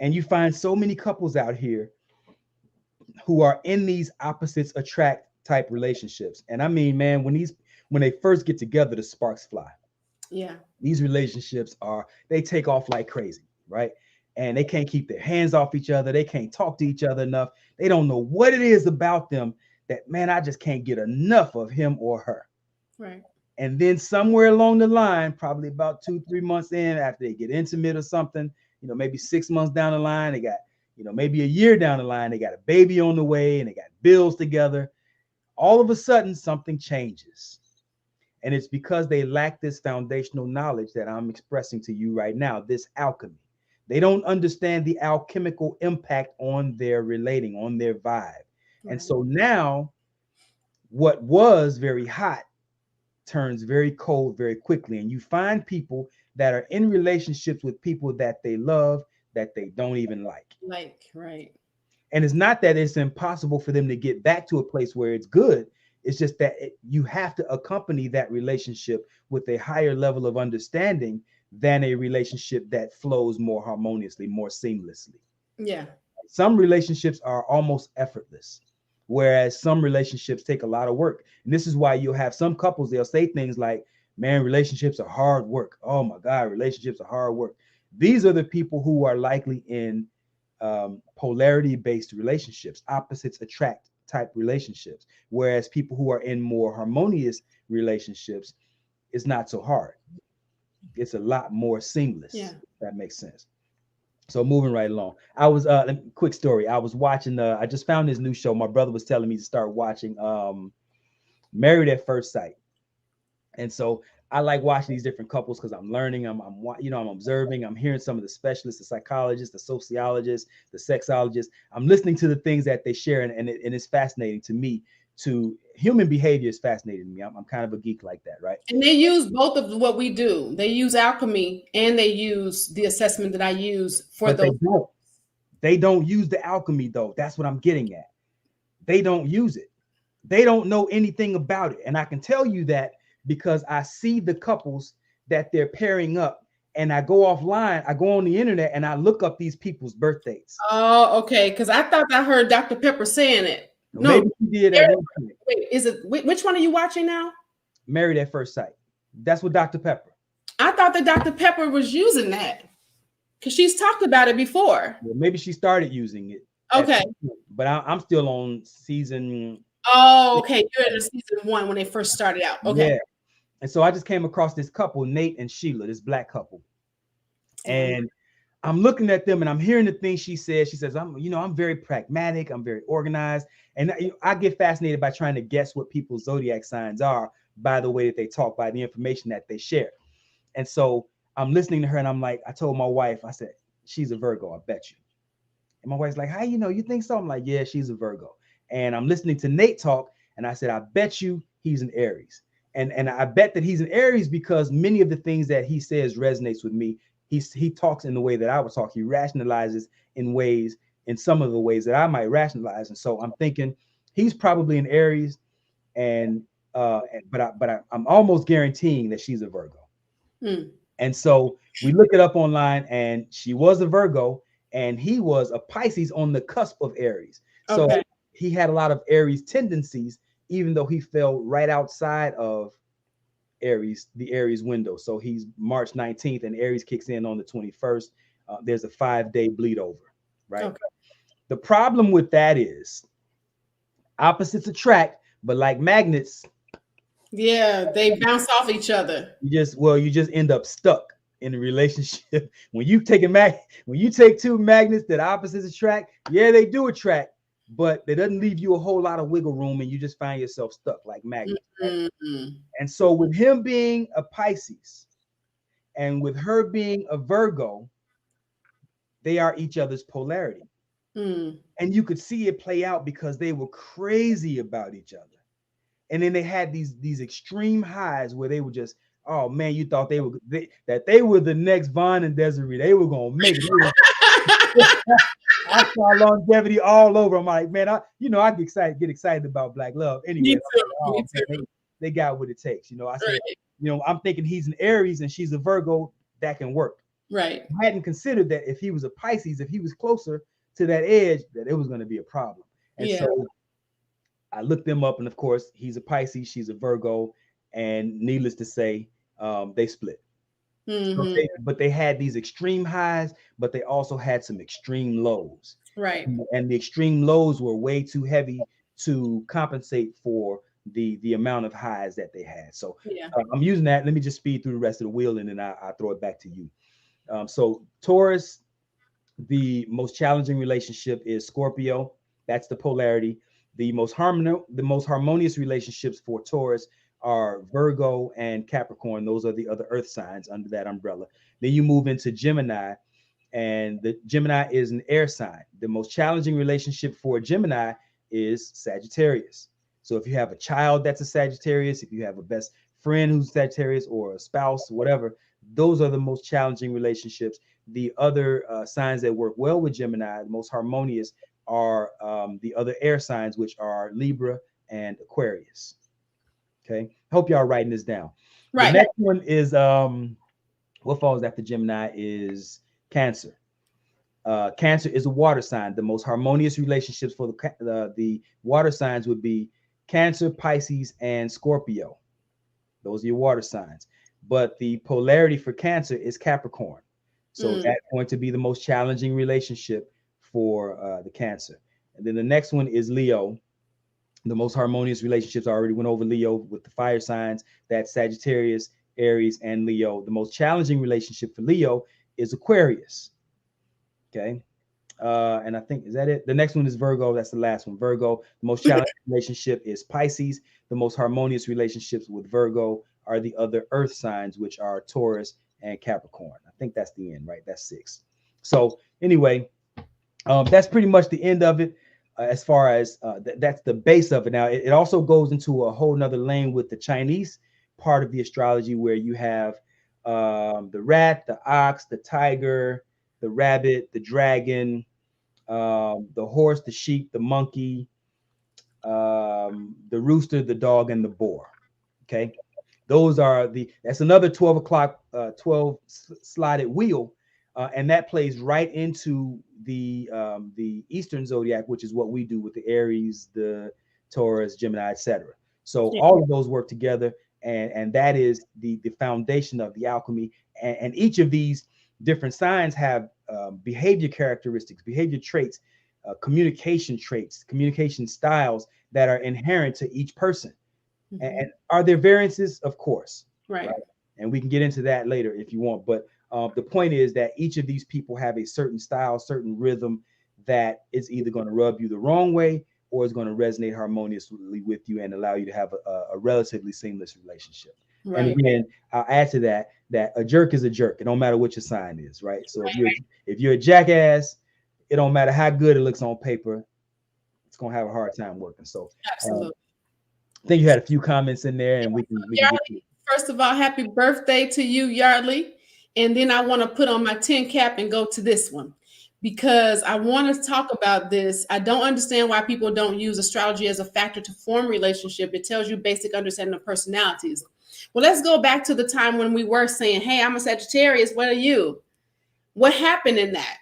[SPEAKER 1] And you find so many couples out here who are in these opposites attract type relationships. And I mean, man, when they first get together, the sparks fly.
[SPEAKER 2] Yeah.
[SPEAKER 1] These relationships they take off like crazy, right? And they can't keep their hands off each other. They can't talk to each other enough. They don't know what it is about them that, man, I just can't get enough of him or her.
[SPEAKER 2] Right.
[SPEAKER 1] And then somewhere along the line, probably about 2-3 months in, after they get intimate or something, maybe 6 months down the line, they got, maybe a year down the line, they got a baby on the way and they got bills together. All of a sudden, something changes. And it's because they lack this foundational knowledge that I'm expressing to you right now, this alchemy. They don't understand the alchemical impact on their relating, on their vibe. Right. And so now what was very hot turns very cold very quickly. And you find people that are in relationships with people that they love, that they don't even like.
[SPEAKER 2] Right.
[SPEAKER 1] And it's not that it's impossible for them to get back to a place where it's good. It's just that you have to accompany that relationship with a higher level of understanding than a relationship that flows more harmoniously, more seamlessly.
[SPEAKER 2] Yeah.
[SPEAKER 1] Some relationships are almost effortless, whereas some relationships take a lot of work. And this is why you'll have some couples, they'll say things like, man, relationships are hard work. Oh my God, relationships are hard work. These are the people who are likely in polarity-based relationships, opposites attract type relationships, whereas people who are in more harmonious relationships, it's not so hard. It's a lot more seamless.
[SPEAKER 2] Yeah.
[SPEAKER 1] If that makes sense. So moving right along, I was quick story. I was watching. I just found this new show. My brother was telling me to start watching Married at First Sight, and so I like watching these different couples because I'm learning. I'm observing. I'm hearing some of the specialists, the psychologists, the sociologists, the sexologists. I'm listening to the things that they share, and it's fascinating to me. To human behavior is fascinating to me. I'm kind of a geek like that, right?
[SPEAKER 2] And they use both of what we do. They use alchemy and they use the assessment that I use for those.
[SPEAKER 1] They don't use the alchemy though. That's what I'm getting at. They don't use it. They don't know anything about it. And I can tell you that because I see the couples that they're pairing up, and I go offline, I go on the internet and I look up these people's birth dates.
[SPEAKER 2] Oh, okay. Because I thought I heard Dr. Pepper saying it. No,
[SPEAKER 1] maybe he did at one point.
[SPEAKER 2] Wait, which one are you watching now?
[SPEAKER 1] Married at First Sight. That's what Dr. Pepper.
[SPEAKER 2] I thought that Dr. Pepper was using that. Because she's talked about it before.
[SPEAKER 1] Well, maybe she started using it
[SPEAKER 2] Okay.
[SPEAKER 1] but I'm still on season.
[SPEAKER 2] Oh, okay. You're in season 1 when they first started out. Okay.
[SPEAKER 1] Yeah. And so I just came across this couple, Nate and Sheila, this black couple. And I'm looking at them and I'm hearing the things she says. She says, I'm very pragmatic. I'm very organized. And I get fascinated by trying to guess what people's zodiac signs are by the way that they talk, by the information that they share. And so I'm listening to her and I'm like, I told my wife, I said, she's a Virgo, I bet you. And my wife's like, how you think so? I'm like, yeah, she's a Virgo. And I'm listening to Nate talk and I said, I bet you he's an Aries. And I bet that he's an Aries because many of the things that he says resonates with me. He talks in the way that I would talk. He rationalizes in some of the ways that I might rationalize. And so I'm thinking he's probably an Aries, and I'm almost guaranteeing that she's a Virgo. And so we look it up online, and she was a Virgo, and he was a Pisces on the cusp of Aries. So he had a lot of Aries tendencies, even though he fell right outside of Aries, the Aries window. So he's March 19th, and Aries kicks in on the 21st. There's a 5-day bleed over, right? Okay. The problem with that is opposites attract, but like magnets,
[SPEAKER 2] yeah, they bounce off each other.
[SPEAKER 1] You just end up stuck in a relationship. When you take two magnets that opposites attract, yeah, they do attract, but it doesn't leave you a whole lot of wiggle room, and you just find yourself stuck like magnets. Right? And so with him being a Pisces and with her being a Virgo, they are each other's polarity. And you could see it play out because they were crazy about each other. And then they had these extreme highs where they were just, oh man, you thought they were the next Vaun and Desiree. They were gonna make it. I saw longevity all over. I'm like, man, I get excited about black love anyway.
[SPEAKER 2] Me too.
[SPEAKER 1] They got what it takes. I said, I'm thinking he's an Aries and she's a Virgo, that can work.
[SPEAKER 2] Right.
[SPEAKER 1] I hadn't considered that if he was a Pisces, if he was closer to that edge, that it was going to be a problem. And so I looked them up, and of course, he's a Pisces, she's a Virgo, and needless to say, they split. So but they had these extreme highs, but they also had some extreme lows.
[SPEAKER 2] Right.
[SPEAKER 1] And the extreme lows were way too heavy to compensate for the amount of highs that they had. So I'm using that. Let me just speed through the rest of the wheel, and then I'll throw it back to you. So Taurus, the most challenging relationship is Scorpio. That's the polarity. The most harmonious relationships for Taurus are Virgo and Capricorn. Those are the other earth signs under that umbrella. Then you move into Gemini, and the Gemini is an air sign. The most challenging relationship for Gemini is Sagittarius. So if you have a child that's a Sagittarius, if you have a best friend who's Sagittarius, or a spouse, whatever, those are the most challenging relationships. The other signs that work well with Gemini, the most harmonious, are the other air signs, which are Libra and Aquarius. Okay, hope y'all writing this down. Right. The next one is what falls after Gemini is Cancer. Cancer is a water sign. The most harmonious relationships for the water signs would be Cancer, Pisces, and Scorpio. Those are your water signs. But the polarity for Cancer is Capricorn. So that's going to be the most challenging relationship for the Cancer. And then the next one is Leo. The most harmonious relationships, I already went over Leo with the fire signs. That's Sagittarius, Aries, and Leo. The most challenging relationship for Leo is Aquarius. Okay. And I think, is that it? The next one is Virgo. That's the last one. Virgo. The most challenging relationship is Pisces. The most harmonious relationships with Virgo are the other earth signs, which are Taurus and Capricorn. I think that's the end, right? That's 6. So anyway, that's pretty much the end of it. As far as that's the base of it. Now, it also goes into a whole nother lane with the Chinese part of the astrology, where you have the rat, the ox, the tiger, the rabbit, the dragon, the horse, the sheep, the monkey, the rooster, the dog, and the boar. Okay, those are that's another 12 o'clock, 12 slotted wheel. And that plays right into the Eastern zodiac, which is what we do with the Aries, the Taurus, Gemini, etc. So all of those work together, and that is the foundation of the alchemy. And each of these different signs have behavior characteristics, behavior traits, communication styles that are inherent to each person.
[SPEAKER 2] Mm-hmm.
[SPEAKER 1] And are there variances? Of course,
[SPEAKER 2] Right.
[SPEAKER 1] right? And we can get into that later if you want. But the point is that each of these people have a certain style, certain rhythm that is either going to rub you the wrong way or is going to resonate harmoniously with you and allow you to have a relatively seamless relationship. And
[SPEAKER 2] Right.
[SPEAKER 1] again, I'll add to that that a jerk is a jerk. It don't matter what your sign is, right? So if you're a jackass, it don't matter how good it looks on paper. It's gonna have a hard time working. So
[SPEAKER 2] Absolutely.
[SPEAKER 1] I think you had a few comments in there, and we can get to
[SPEAKER 2] Yardley,
[SPEAKER 1] it.
[SPEAKER 2] first of all, happy birthday to you, Yardley. And then I want to put on my tin cap and go to this one because I want to talk about this. I don't understand why people don't use astrology as a factor to form relationship. It tells you basic understanding of personalities. Well, let's go back to the time when we were saying, "Hey, I'm a Sagittarius. What are you?" What happened in that?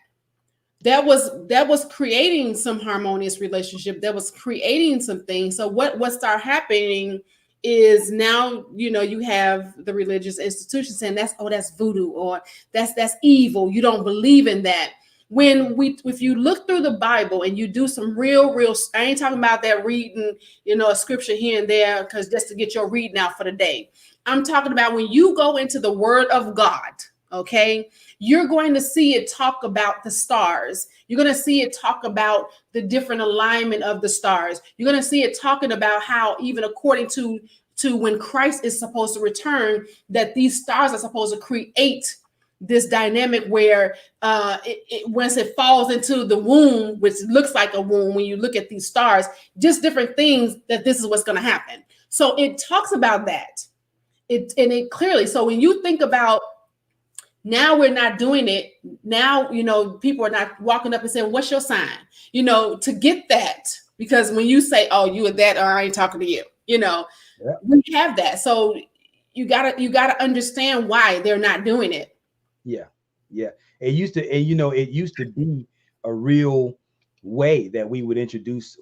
[SPEAKER 2] That was creating some harmonious relationship, that was creating some things. So what started happening is now, you have the religious institution saying that's voodoo, or that's evil, you don't believe in that. If you look through the Bible and you do some real, I ain't talking about that reading, a scripture here and there because just to get your reading out for the day. I'm talking about when you go into the Word of God, okay, you're going to see it talk about the stars. You're going to see it talk about the different alignment of the stars. You're going to see it talking about how even according to when Christ is supposed to return, that these stars are supposed to create this dynamic where once it falls into the womb, which looks like a womb when you look at these stars, just different things, that this is what's going to happen. So it talks about that. It clearly. So when you think about, now we're not doing it. Now, people are not walking up and saying, "What's your sign?" To get that, because when you say, "Oh, you are that," or "I ain't talking to you,"
[SPEAKER 1] Yeah.
[SPEAKER 2] we have that. So you gotta understand why they're not doing it.
[SPEAKER 1] Yeah, yeah. It used to be a real way that we would introduce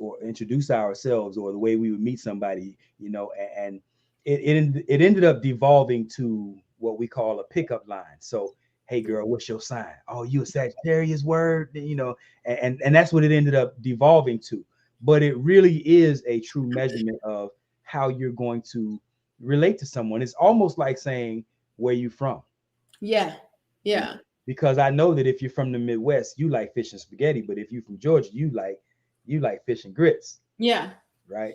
[SPEAKER 1] ourselves, or the way we would meet somebody, and it ended up devolving to what we call a pickup line. So, hey girl, what's your sign? Oh, you a Sagittarius, word, and that's what it ended up devolving to. But it really is a true measurement of how you're going to relate to someone. It's almost like saying, where you from?
[SPEAKER 2] Yeah, yeah,
[SPEAKER 1] Because I know that if you're from the Midwest, you like fish and spaghetti, but if you're from Georgia, you like fish and grits,
[SPEAKER 2] yeah.
[SPEAKER 1] right?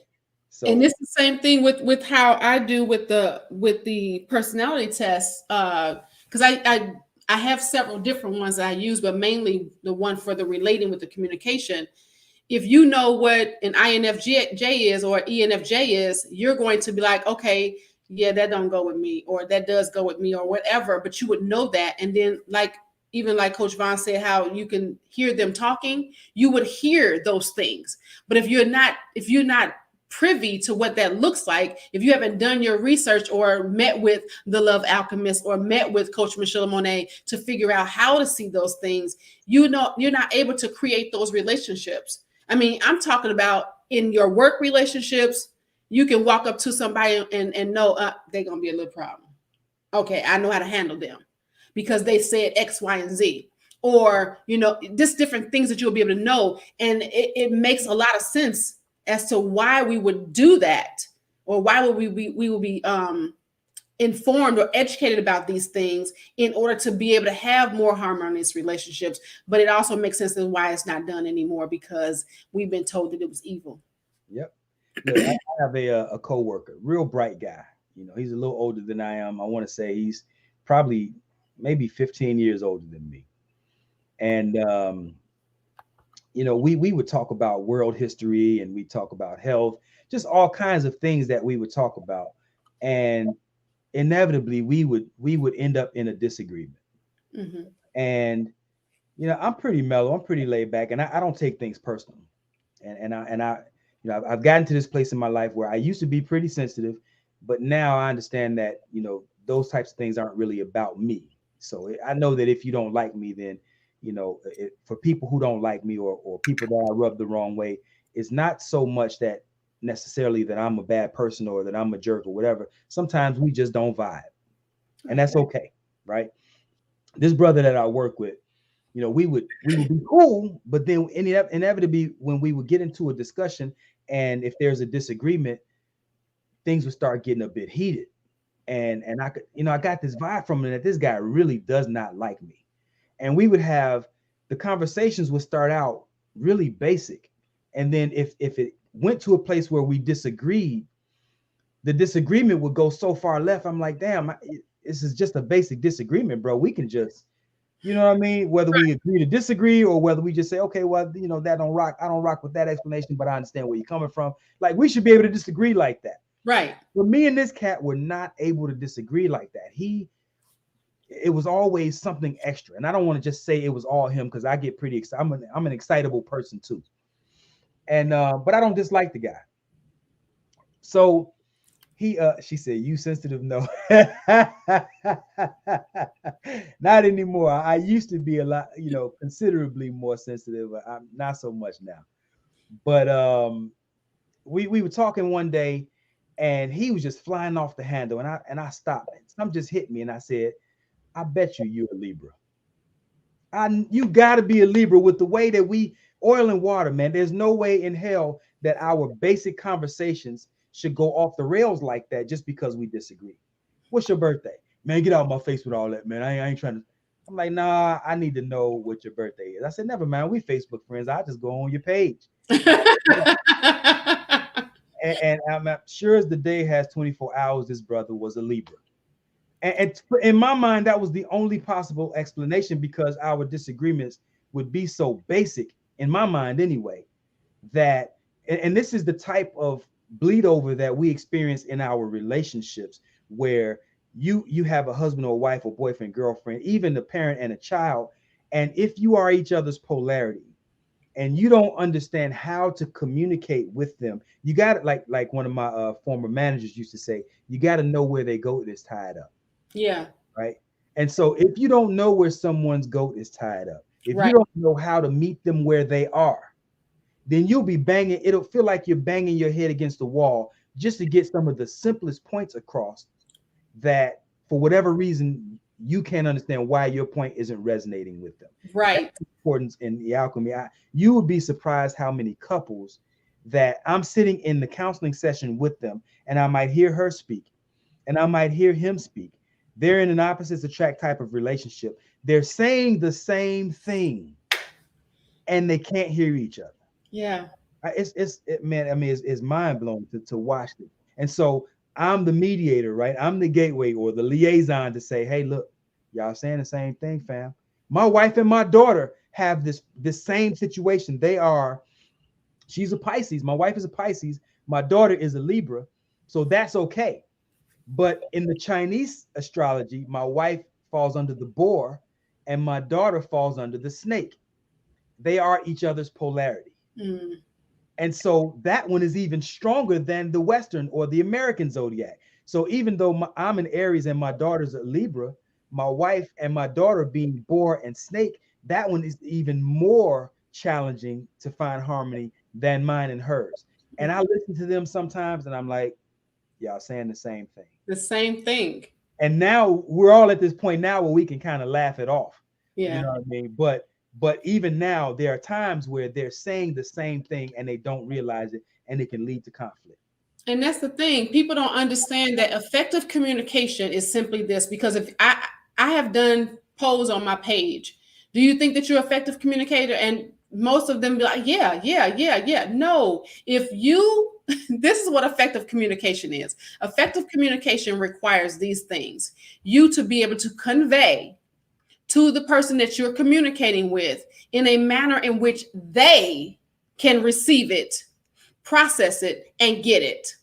[SPEAKER 2] And
[SPEAKER 1] So
[SPEAKER 2] it's the same thing with how I do with the personality test. Because I have several different ones that I use, but mainly the one for the relating with the communication. If you know what an INFJ is or ENFJ is, you're going to be like, okay, yeah, that don't go with me, or that does go with me, or whatever. But you would know that, and then even like Coach Vaun said, how you can hear them talking, you would hear those things. But if you're not privy to what that looks like, if you haven't done your research or met with the Love Alchemist or met with Coach Michelamonè to figure out how to see those things, you're not able to create those relationships. I mean, I'm talking about in your work relationships. You can walk up to somebody and know they're gonna be a little problem. Okay, I know how to handle them because they said X, Y, and Z. Or, just different things that you'll be able to know. And it makes a lot of sense as to why we would do that, or why would we would be informed or educated about these things in order to be able to have more harmonious relationships. But it also makes sense as why it's not done anymore, because we've been told that it was evil.
[SPEAKER 1] yep. Look, I have a coworker, real bright guy. He's a little older than I am. I want to say he's probably maybe 15 years older than me. And we would talk about world history, and we talk about health, just all kinds of things that we would talk about. And inevitably we would end up in a disagreement.
[SPEAKER 2] Hmm.
[SPEAKER 1] And I'm pretty mellow, I'm pretty laid back, and I don't take things personally. And I I've gotten to this place in my life where I used to be pretty sensitive, but now I understand that those types of things aren't really about me. So I know that if you don't like me, then for people who don't like me, or people that I rub the wrong way, it's not so much that necessarily that I'm a bad person or that I'm a jerk or whatever. Sometimes we just don't vibe, and that's
[SPEAKER 2] Okay.
[SPEAKER 1] okay, right? this brother that I work with, we would be cool, but then inevitably when we would get into a discussion, and if there's a disagreement, things would start getting a bit heated. And I could, I got this vibe from him that this guy really does not like me. And we would have the conversations would start out really basic. And then if it went to a place where we disagreed, the disagreement would go so far left. I'm like, damn, this is just a basic disagreement, bro. We can just, you know what I mean? Whether we agree to disagree or whether we just say, okay, well, that don't rock. I don't rock with that explanation, but I understand where you're coming from. Like, we should be able to disagree like that.
[SPEAKER 2] Right.
[SPEAKER 1] But me and this cat were not able to disagree like that. It was always something extra. And I don't want to just say it was all him, because I get pretty excited. I'm an excitable person too. And but I don't dislike the guy. So she said, "You sensitive?" No. Not anymore. I used to be a lot, considerably more sensitive. I'm not so much now. But we were talking one day, and he was just flying off the handle, and I stopped. Some just hit me, and I said, "I bet you're a Libra. You got to be a Libra with the way that we oil and water, man. There's no way in hell that our basic conversations should go off the rails like that just because we disagree. What's your birthday? Man, get out of my face with all that, man. I ain't trying to." I'm like, nah, I need to know what your birthday is. I said, never mind. We Facebook friends. I just go on your page. And I'm sure as the day has 24 hours, this brother was a Libra. And in my mind, that was the only possible explanation, because our disagreements would be so basic, in my mind anyway, that, and this is the type of bleed over that we experience in our relationships, where you have a husband or wife or boyfriend, girlfriend, even a parent and a child. And if you are each other's polarity and you don't understand how to communicate with them, you got to, like one of my former managers used to say, you got to know where their goat is tied up.
[SPEAKER 2] Yeah.
[SPEAKER 1] Right. And so if you don't know where someone's goat is tied up, if
[SPEAKER 2] Right.
[SPEAKER 1] you don't know how to meet them where they are, then you'll be banging. It'll feel like you're banging your head against the wall just to get some of the simplest points across, that for whatever reason, you can't understand why your point isn't resonating with them.
[SPEAKER 2] Right.
[SPEAKER 1] That's the importance in the alchemy. You would be surprised how many couples that I'm sitting in the counseling session with them, and I might hear her speak and I might hear him speak. They're in an opposites attract type of relationship. They're saying the same thing and they can't hear each other.
[SPEAKER 2] Yeah.
[SPEAKER 1] Man, I mean, it's mind blowing to watch it. And so I'm the mediator, right? I'm the gateway or the liaison to say, hey, look, y'all saying the same thing, fam. My wife and my daughter have this same situation. She's a Pisces. My wife is a Pisces. My daughter is a Libra. So that's okay. But in the Chinese astrology, my wife falls under the boar and my daughter falls under the snake. They are each other's polarity.
[SPEAKER 2] Mm.
[SPEAKER 1] And so that one is even stronger than the Western or the American zodiac. So even though I'm an Aries and my daughter's a Libra, my wife and my daughter being boar and snake, that one is even more challenging to find harmony than mine and hers. And I listen to them sometimes and I'm like, y'all saying the same thing.
[SPEAKER 2] The same thing.
[SPEAKER 1] And now we're all at this point now where we can kind of laugh it off.
[SPEAKER 2] Yeah.
[SPEAKER 1] You know what I mean? But even now, there are times where they're saying the same thing and they don't realize it, and it can lead to conflict.
[SPEAKER 2] And that's the thing. People don't understand that effective communication is simply this, because if I have done polls on my page, do you think that you're an effective communicator? And most of them be like, yeah. No, if you, this is what effective communication is. Effective communication requires these things. You to be able to convey to the person that you're communicating with in a manner in which they can receive it, process it, and get it.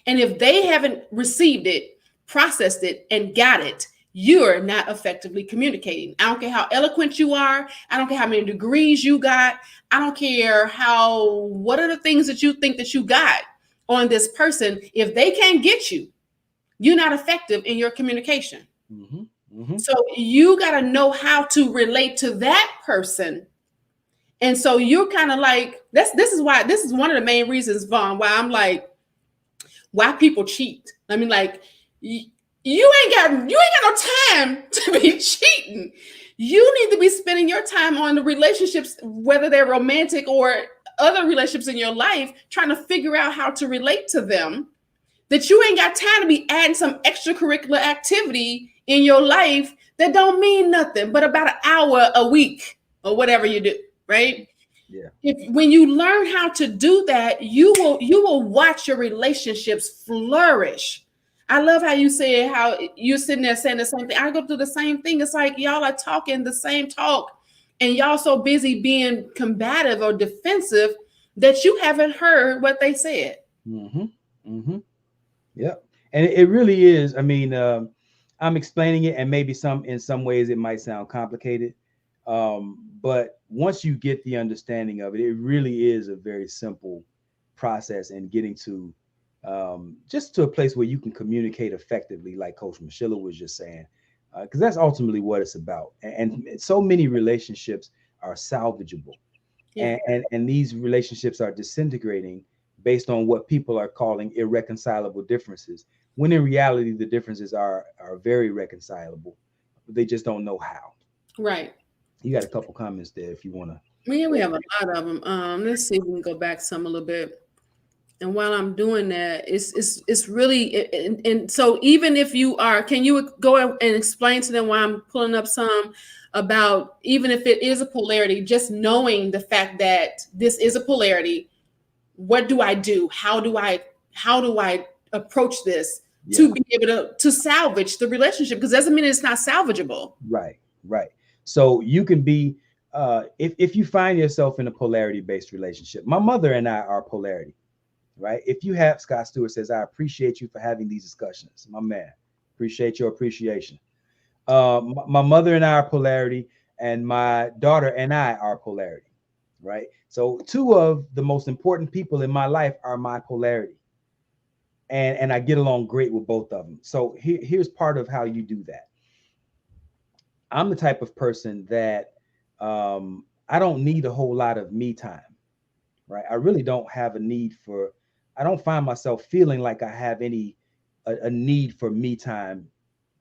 [SPEAKER 2] And if they haven't received it, processed it, and got it, you're not effectively communicating. I don't care how eloquent you are. I don't care how many degrees you got. I don't care what are the things that you think that you got on this person. If they can't get you, you're not effective in your communication.
[SPEAKER 1] Mm-hmm. Mm-hmm.
[SPEAKER 2] So you got to know how to relate to that person. And so you're kind of like, this is one of the main reasons, Vaun, why I'm like, why people cheat. I mean, like, you ain't got no time to be cheating. You need to be spending your time on the relationships, whether they're romantic or other relationships in your life, trying to figure out how to relate to them. That you ain't got time to be adding some extracurricular activity in your life that don't mean nothing but about an hour a week or whatever you do, right?
[SPEAKER 1] Yeah.
[SPEAKER 2] If when you learn how to do that, you will watch your relationships flourish. I love how you said how you're sitting there saying the same thing. I go through the same thing. It's like y'all are talking the same talk, and y'all so busy being combative or defensive that you haven't heard what they said.
[SPEAKER 1] Mm-hmm. Mm-hmm. Yep. And it really is. I mean, I'm explaining it, and maybe in some ways it might sound complicated. But once you get the understanding of it, it really is a very simple process in getting to just to a place where you can communicate effectively, like Coach Michela was just saying, because that's ultimately what it's about. And so many relationships are salvageable,
[SPEAKER 2] Yeah.
[SPEAKER 1] and these relationships are disintegrating based on what people are calling irreconcilable differences, when in reality the differences are very reconcilable. They just don't know how.
[SPEAKER 2] Right.
[SPEAKER 1] You got a couple comments there if you want to.
[SPEAKER 2] Yeah, we have a lot of them. Let's see if we can go back some a little bit. And while I'm doing that, it's really and so even if you are, can you go and explain to them why I'm pulling up some about even if it is a polarity, just knowing the fact that this is a polarity, what do I do? How do I approach this
[SPEAKER 1] Yeah.
[SPEAKER 2] to be able to salvage the relationship? Because doesn't mean it's not salvageable.
[SPEAKER 1] Right, right. So you can be if you find yourself in a polarity based relationship. My mother and I are polarity, right? If you have, Scott Stewart says, I appreciate you for having these discussions, my man. Appreciate your appreciation. My mother and I are polarity, and my daughter and I are polarity, right? So two of the most important people in my life are my polarity, and I get along great with both of them. So here's part of how you do that. I'm the type of person that I don't need a whole lot of me time, right? I really don't have a need for. I don't find myself feeling like I have a need for me time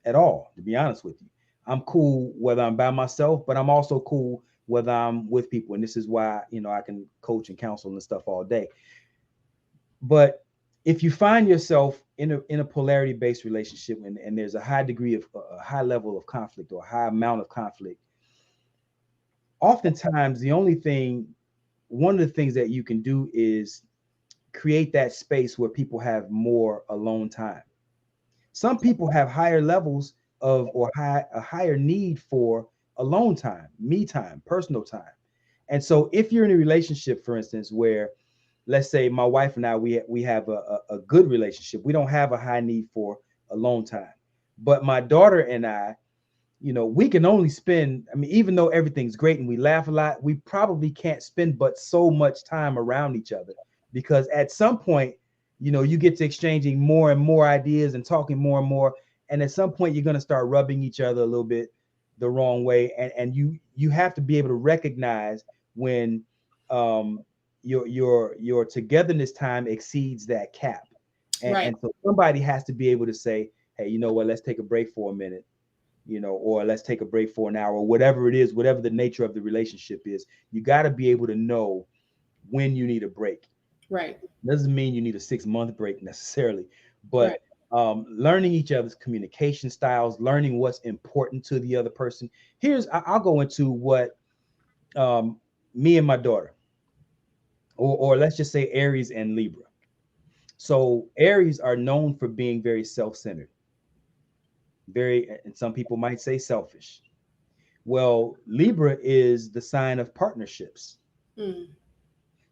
[SPEAKER 1] at all, to be honest with you. I'm cool whether I'm by myself, but I'm also cool whether I'm with people. And this is why, I can coach and counsel and stuff all day. But if you find yourself in a polarity based relationship, and there's a high degree of a high level of conflict or a high amount of conflict, oftentimes one of the things that you can do is create that space where people have more alone time. Some people have higher levels of a higher need for alone time, me time, personal time. And so if you're in a relationship, for instance, where let's say my wife and I we have a good relationship, we don't have a high need for alone time. But my daughter and I, we can only spend, I mean, even though everything's great and we laugh a lot, we probably can't spend but so much time around each other, because at some point, you get to exchanging more and more ideas and talking more and more. And at some point, you're going to start rubbing each other a little bit the wrong way. And you have to be able to recognize when um, your togetherness time exceeds that cap. And,
[SPEAKER 2] Right.
[SPEAKER 1] and so somebody has to be able to say, hey, you know what, let's take a break for a minute, or let's take a break for an hour, whatever it is, whatever the nature of the relationship is. You got to be able to know when you need a break.
[SPEAKER 2] Right.
[SPEAKER 1] Doesn't mean you need a 6 month break necessarily,
[SPEAKER 2] Right.
[SPEAKER 1] but learning each other's communication styles, learning what's important to the other person. I'll go into what me and my daughter, or let's just say Aries and Libra. So Aries are known for being very self-centered, and some people might say selfish. Well, Libra is the sign of partnerships.
[SPEAKER 2] Mm.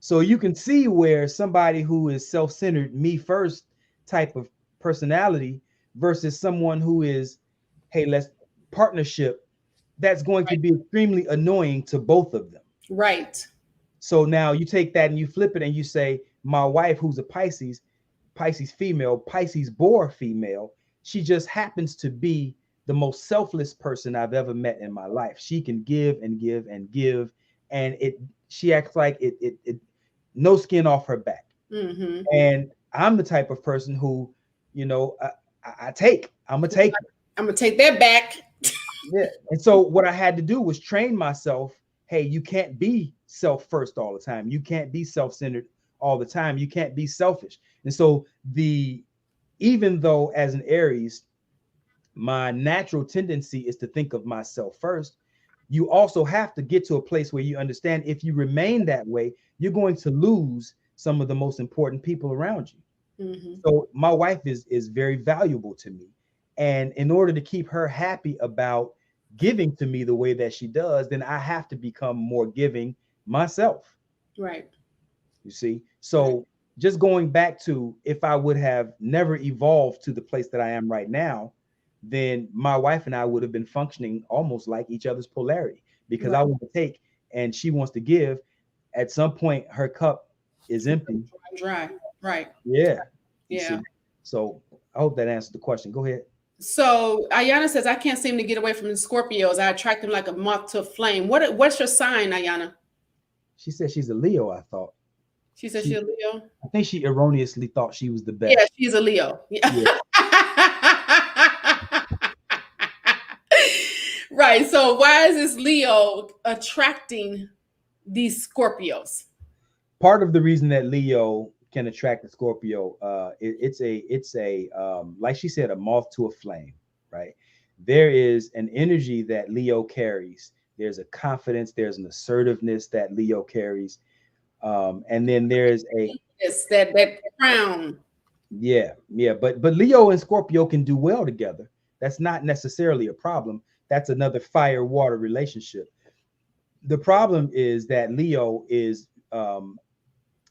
[SPEAKER 1] So you can see where somebody who is self-centered, me first type of personality versus someone who is, hey, let's partnership, that's going to
[SPEAKER 2] Right.
[SPEAKER 1] be extremely annoying to both of them.
[SPEAKER 2] Right.
[SPEAKER 1] So now you take that and you flip it and you say, my wife, who's a Pisces female, Pisces Boar female, she just happens to be the most selfless person I've ever met in my life. She can give and give and give, and she acts like it no skin off her back.
[SPEAKER 2] Mm-hmm.
[SPEAKER 1] And I'm the type of person who, I'm a taker.
[SPEAKER 2] I'm gonna take that back.
[SPEAKER 1] Yeah. And so what I had to do was train myself. Hey, you can't be self first all the time. You can't be self-centered all the time. You can't be selfish. And so even though as an Aries, my natural tendency is to think of myself first, you also have to get to a place where you understand if you remain that way, you're going to lose some of the most important people around you.
[SPEAKER 2] Mm-hmm.
[SPEAKER 1] So my wife is very valuable to me. And in order to keep her happy about giving to me the way that she does, then I have to become more giving myself.
[SPEAKER 2] Right.
[SPEAKER 1] You see?
[SPEAKER 2] Right.
[SPEAKER 1] So just going back to if I would have never evolved to the place that I am right now, then my wife and I would have been functioning almost like each other's polarity because
[SPEAKER 2] Right.
[SPEAKER 1] I want to take and she wants to give. At some point, her cup is empty.
[SPEAKER 2] Dry. Right.
[SPEAKER 1] Yeah. You
[SPEAKER 2] Yeah.
[SPEAKER 1] see? So I hope that answers the question. Go ahead.
[SPEAKER 2] So Ayana says, I can't seem to get away from the Scorpios. I attract them like a moth to a flame. What's your sign, Ayana?
[SPEAKER 1] She said she's a Leo, I thought.
[SPEAKER 2] She said
[SPEAKER 1] She
[SPEAKER 2] she's a Leo.
[SPEAKER 1] I think she erroneously thought she was the
[SPEAKER 2] Yeah,
[SPEAKER 1] best.
[SPEAKER 2] she's a Leo. Yeah.
[SPEAKER 1] Yeah.
[SPEAKER 2] Right. So why is this Leo attracting these Scorpios?
[SPEAKER 1] Part of the reason that Leo can attract a Scorpio, it's a like she said, a moth to a flame, right? There is an energy that Leo carries. There's a confidence, there's an assertiveness that Leo carries. And then there's a
[SPEAKER 2] It's that crown.
[SPEAKER 1] yeah, but Leo and Scorpio can do well together. That's not necessarily a problem. That's another fire water relationship. The problem is that Leo is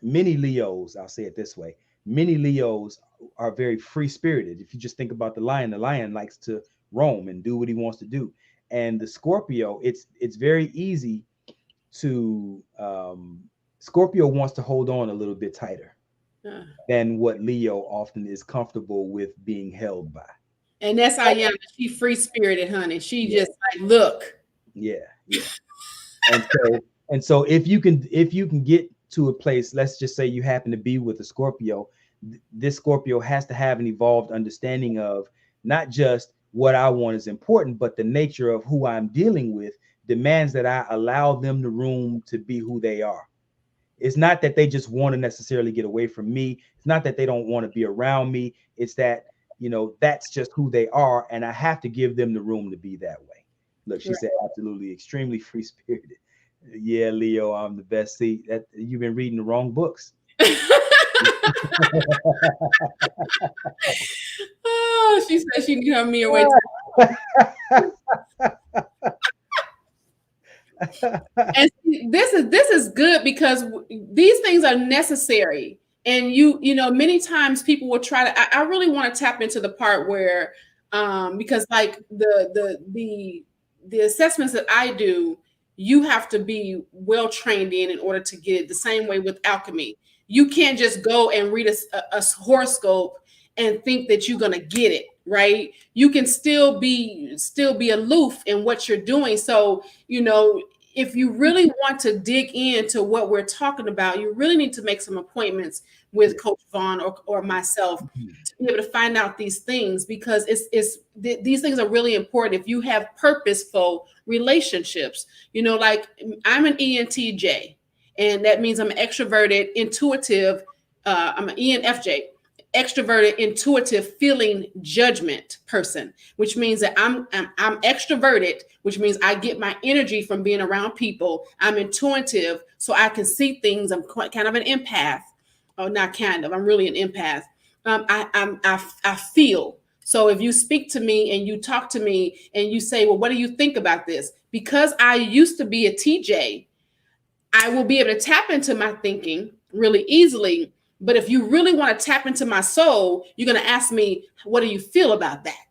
[SPEAKER 1] many Leos, I'll say it this way, many Leos are very free spirited. If you just think about the lion likes to roam and do what he wants to do. And the Scorpio, it's very easy to Scorpio wants to hold on a little bit tighter than what Leo often is comfortable with being held by.
[SPEAKER 2] And that's Ayana. She free spirited, honey. She
[SPEAKER 1] Yeah,
[SPEAKER 2] just like, look.
[SPEAKER 1] yeah, yeah. And so if you can get to a place, let's just say you happen to be with a Scorpio, this Scorpio has to have an evolved understanding of not just what I want is important, but the nature of who I'm dealing with demands that I allow them the room to be who they are. It's not that they just want to necessarily get away from me. It's not that they don't want to be around me. It's that, that's just who they are. And I have to give them the room to be that way. Look, she said, absolutely, extremely free spirited. Yeah, Leo, I'm the best. See, that you've been reading the wrong books.
[SPEAKER 2] Oh, she said she need her mirror way. And this is good because these things are necessary. And many times people will try to. I really want to tap into the part where, because like the assessments that I do, you have to be well trained in order to get it. The same way with alchemy, you can't just go and read a horoscope and think that you're gonna get it right. You can still be aloof in what you're doing. So if you really want to dig into what we're talking about, you really need to make some appointments with Coach Vaun or myself to be able to find out these things, because these things are really important if you have purposeful relationships. Like I'm an ENTJ, and that means I'm extroverted, intuitive. I'm an ENFJ, extroverted, intuitive, feeling judgment person, which means that I'm extroverted, which means I get my energy from being around people. I'm intuitive, so I can see things. I'm kind of an empath. Oh, not kind of. I'm really an empath. I feel. So if you speak to me and you talk to me and you say, well, what do you think about this? Because I used to be a TJ, I will be able to tap into my thinking really easily. But if you really want to tap into my soul, you're going to ask me, what do you feel about that?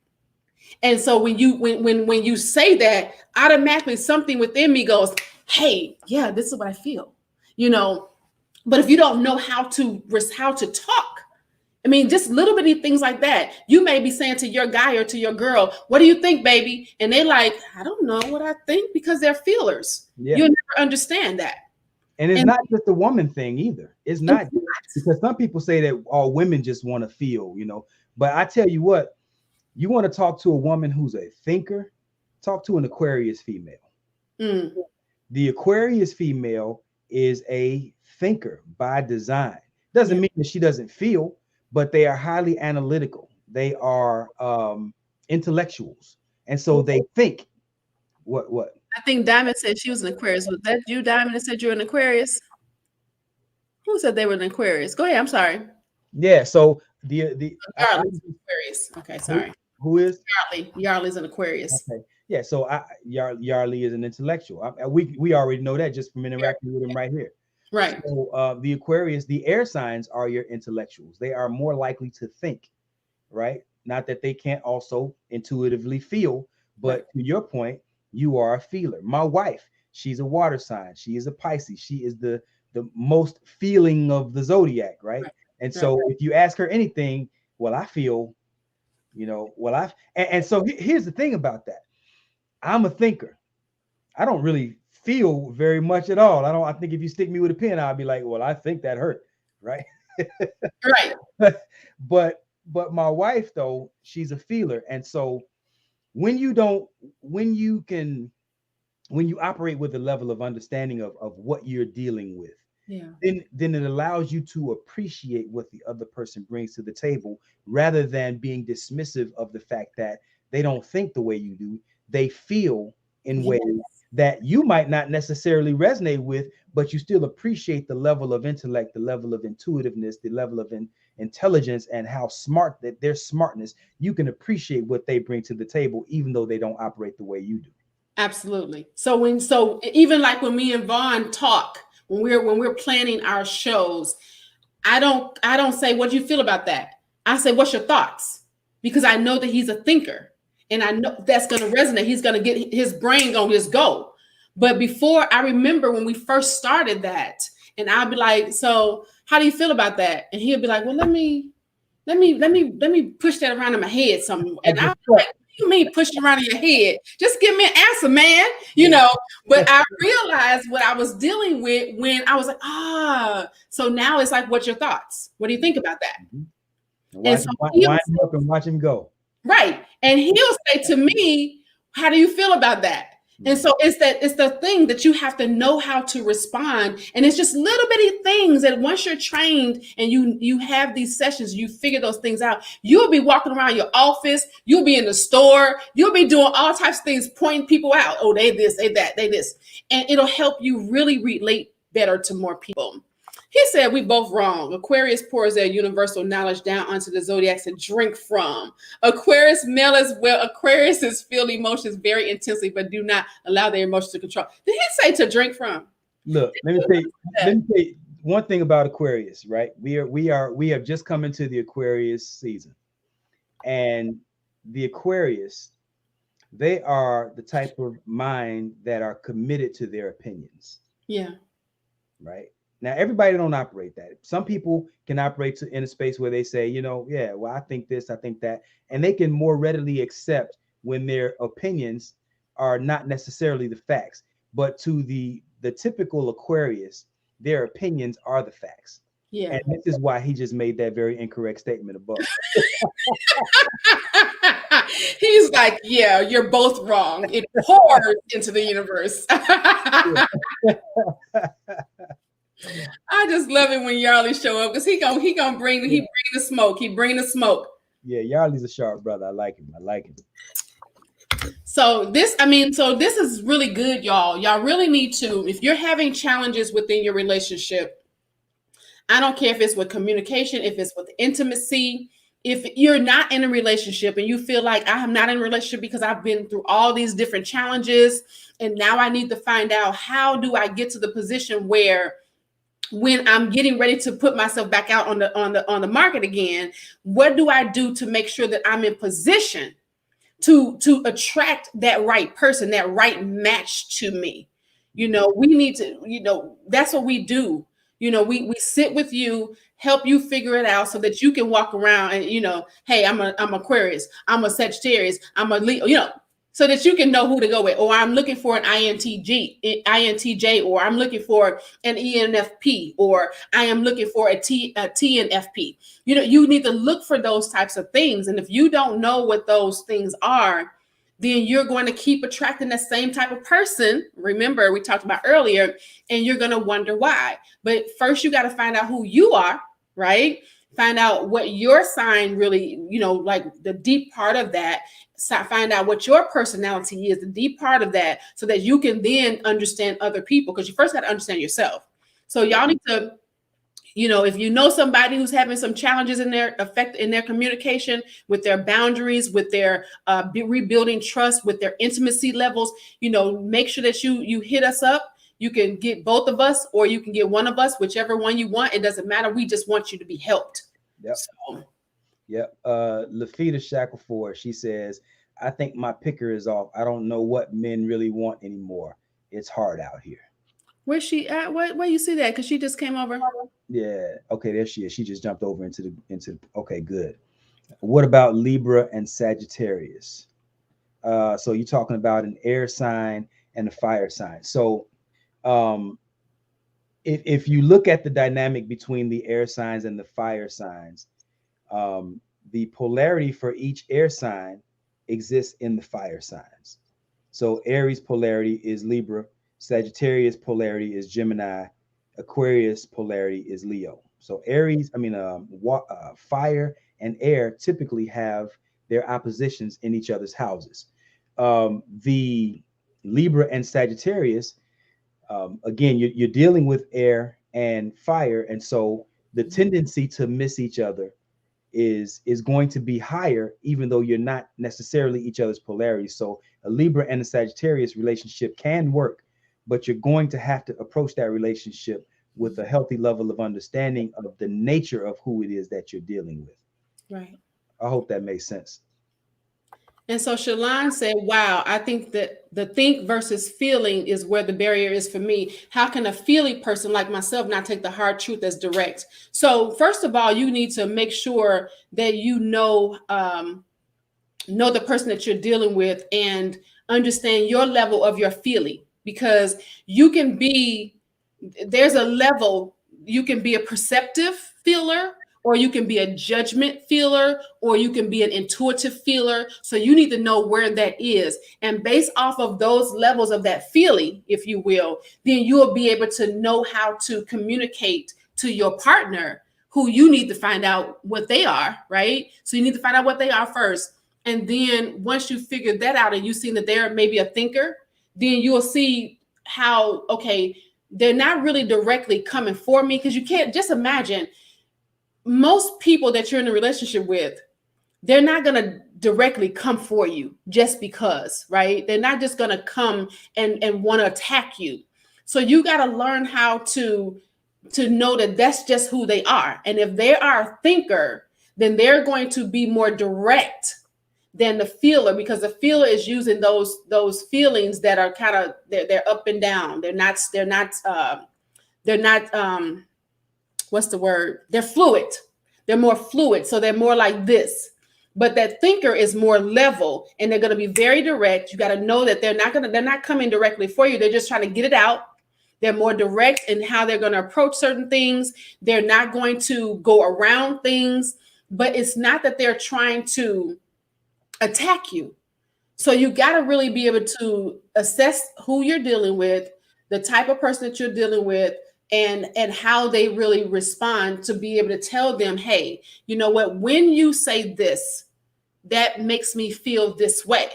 [SPEAKER 2] And so when you say that, automatically something within me goes, hey, yeah, this is what I feel. But if you don't know how to talk, I mean, just little bitty things like that. You may be saying to your guy or to your girl, what do you think, baby? And they're like, I don't know what I think, because they're feelers. Yeah. You'll never understand that.
[SPEAKER 1] And it's not just a woman thing either. It's not, because some people say that all women just want to feel, but I tell you what, you want to talk to a woman who's a thinker, Talk to an Aquarius female.
[SPEAKER 2] Mm.
[SPEAKER 1] The Aquarius female is a thinker by design. Doesn't
[SPEAKER 2] Yeah.
[SPEAKER 1] mean that she doesn't feel, but they are highly analytical. They are intellectuals, and so they think. What?
[SPEAKER 2] I think Diamond said she was an Aquarius. Was that you, Diamond, that said you're an Aquarius? Who said they were an Aquarius? Go ahead. I'm sorry.
[SPEAKER 1] Yeah. So the
[SPEAKER 2] Yarly's an Aquarius. Okay,
[SPEAKER 1] who
[SPEAKER 2] sorry.
[SPEAKER 1] who is
[SPEAKER 2] Yarly's an Aquarius.
[SPEAKER 1] okay? Yeah. So Yarly is an intellectual. We already know that just from interacting with him right here.
[SPEAKER 2] Right.
[SPEAKER 1] So the Aquarius, the air signs are your intellectuals. They are more likely to think, right? Not that they can't also intuitively feel, but
[SPEAKER 2] Right.
[SPEAKER 1] to your point, you are a feeler. My wife, she's a water sign. She is a Pisces. She is the most feeling of the zodiac, right?
[SPEAKER 2] Right.
[SPEAKER 1] And
[SPEAKER 2] Right.
[SPEAKER 1] so if you ask her anything, well, I feel, and so here's the thing about that. I'm a thinker. I don't really feel very much at all. I think if you stick me with a pen, I'll be like, well, I think that hurt, right?
[SPEAKER 2] Right.
[SPEAKER 1] but my wife though, she's a feeler. And so when you don't when you can when you operate with a level of understanding of what you're dealing with,
[SPEAKER 2] Yeah.
[SPEAKER 1] then it allows you to appreciate what the other person brings to the table rather than being dismissive of the fact that they don't think the way you do. They feel in
[SPEAKER 2] Yeah.
[SPEAKER 1] ways that you might not necessarily resonate with, but you still appreciate the level of intellect, the level of intuitiveness, the level of intelligence, and how smart that their smartness. You can appreciate what they bring to the table, even though they don't operate the way you do.
[SPEAKER 2] Absolutely. So even like when me and Vaun talk, when we're planning our shows, I don't say what do you feel about that. I say what's your thoughts, because I know that he's a thinker, and I know that's going to resonate. He's going to get his brain going to just go. But before, I remember when we first started that, and I'll be like, so how do you feel about that? And he'll be like, well, let me push that around in my head some.
[SPEAKER 1] I
[SPEAKER 2] And I'm
[SPEAKER 1] just
[SPEAKER 2] like, what do you mean push it around in your head? Just give me an answer, man. You know. But I realized what I was dealing with when I was like, so now it's like, what's your thoughts? What do you think about that? And
[SPEAKER 1] watch
[SPEAKER 2] so
[SPEAKER 1] him
[SPEAKER 2] he'll
[SPEAKER 1] wind him up and watch him go.
[SPEAKER 2] right. And he'll say to me, how do you feel about that? And so it's the thing that you have to know how to respond. And it's just little bitty things that once you're trained and you have these sessions, you figure those things out. You'll be walking around your office, you'll be in the store, you'll be doing all types of things, pointing people out. Oh, they this, they that, they this. And it'll help you really relate better to more people. He said we both wrong. Aquarius pours their universal knowledge down onto the zodiacs to drink from. Aquarius male as well. Aquarius feel emotions very intensely, but do not allow their emotions to control. Did he say to drink from?
[SPEAKER 1] Look, let me say one thing about Aquarius, right? We have just come into the Aquarius season. And the Aquarius, they are the type of mind that are committed to their opinions.
[SPEAKER 2] Yeah.
[SPEAKER 1] Right. Now, everybody don't operate that. Some people can operate in a space where they say, yeah, well, I think this, I think that, and they can more readily accept when their opinions are not necessarily the facts. But to the typical Aquarius, their opinions are the facts.
[SPEAKER 2] Yeah.
[SPEAKER 1] And this is why he just made that very incorrect statement above.
[SPEAKER 2] He's like, yeah, you're both wrong. It pours into the universe. I just love it when Yarly show up because he gonna bring the smoke. He bring the smoke.
[SPEAKER 1] Yeah, Yarly's a sharp brother. I like him.
[SPEAKER 2] So this is really good, y'all. Y'all really need to, if you're having challenges within your relationship, I don't care if it's with communication, if it's with intimacy, if you're not in a relationship and you feel like I am not in a relationship because I've been through all these different challenges and now I need to find out how do I get to the position where when I'm getting ready to put myself back out on the market again, what do I do to make sure that I'm in position to attract that right person, that right match to me? We need to, that's what we do. We sit with you, help you figure it out so that you can walk around and, hey, I'm Aquarius, I'm a Sagittarius, I'm a Leo, so that you can know who to go with. Or I'm looking for an INTJ, or I'm looking for an ENFP, or I am looking for a TNFP. You need to look for those types of things. And if you don't know what those things are, then you're going to keep attracting that same type of person. Remember, we talked about earlier, and you're going to wonder why. But first, you got to find out who you are, right? Find out what your sign really, like the deep part of that. Find out what your personality is, the deep part of that, so that you can then understand other people. Because you first got to understand yourself. So y'all need to, if you know somebody who's having some challenges in their communication, with their boundaries, with their rebuilding trust, with their intimacy levels, make sure that you hit us up. You can get both of us, or you can get one of us, whichever one you want. It doesn't matter. We just want you to be helped.
[SPEAKER 1] Yep.
[SPEAKER 2] So.
[SPEAKER 1] Yep. Lafita Shackleford, she says, I think my picker is off. I don't know what men really want anymore. It's hard out here.
[SPEAKER 2] Where's she at? Where you see that? Because she just came over.
[SPEAKER 1] Yeah. Okay, there she is. She just jumped over into okay, good. What about Libra and Sagittarius? So you're talking about an air sign and a fire sign. So um if you look at the dynamic between the air signs and the fire signs, the polarity for each air sign exists in the fire signs. So Aries polarity is Libra, Sagittarius polarity is Gemini, Aquarius polarity is Leo. So fire and air typically have their oppositions in each other's houses. The Libra and Sagittarius, again, you're dealing with air and fire, and so the tendency to miss each other is going to be higher, even though you're not necessarily each other's polarity. So a Libra and a Sagittarius relationship can work, but you're going to have to approach that relationship with a healthy level of understanding of the nature of who it is that you're dealing with.
[SPEAKER 2] Right.
[SPEAKER 1] I hope that makes sense.
[SPEAKER 2] And so Shalon said, wow, I think that the think versus feeling is where the barrier is for me. How can a feely person like myself not take the hard truth as direct? So first of all, you need to make sure that you know the person that you're dealing with and understand your level of your feeling, because there's a level. You can be a perceptive feeler, or you can be a judgment feeler, or you can be an intuitive feeler. So you need to know where that is. And based off of those levels of that feeling, if you will, then you will be able to know how to communicate to your partner, who you need to find out what they are, right? So you need to find out what they are first. And then once you figure that out and you've seen that they're maybe a thinker, then you'll see how, okay, they're not really directly coming for me. Because you can't just imagine, most people that you're in a relationship with, they're not going to directly come for you just because, right? They're not just going to come and want to attack you. So you got to learn how to know that that's just who they are. And if they are a thinker, then they're going to be more direct than the feeler, because the feeler is using those feelings that are kind of, they're up and down. They're not what's the word? They're fluid. They're more fluid. So they're more like this. But that thinker is more level, and they're going to be very direct. You got to know that they're not coming directly for you. They're just trying to get it out. They're more direct in how they're going to approach certain things. They're not going to go around things, but it's not that they're trying to attack you. So you got to really be able to assess who you're dealing with, the type of person that you're dealing with, and how they really respond, to be able to tell them, hey, you know what, when you say this, that makes me feel this way.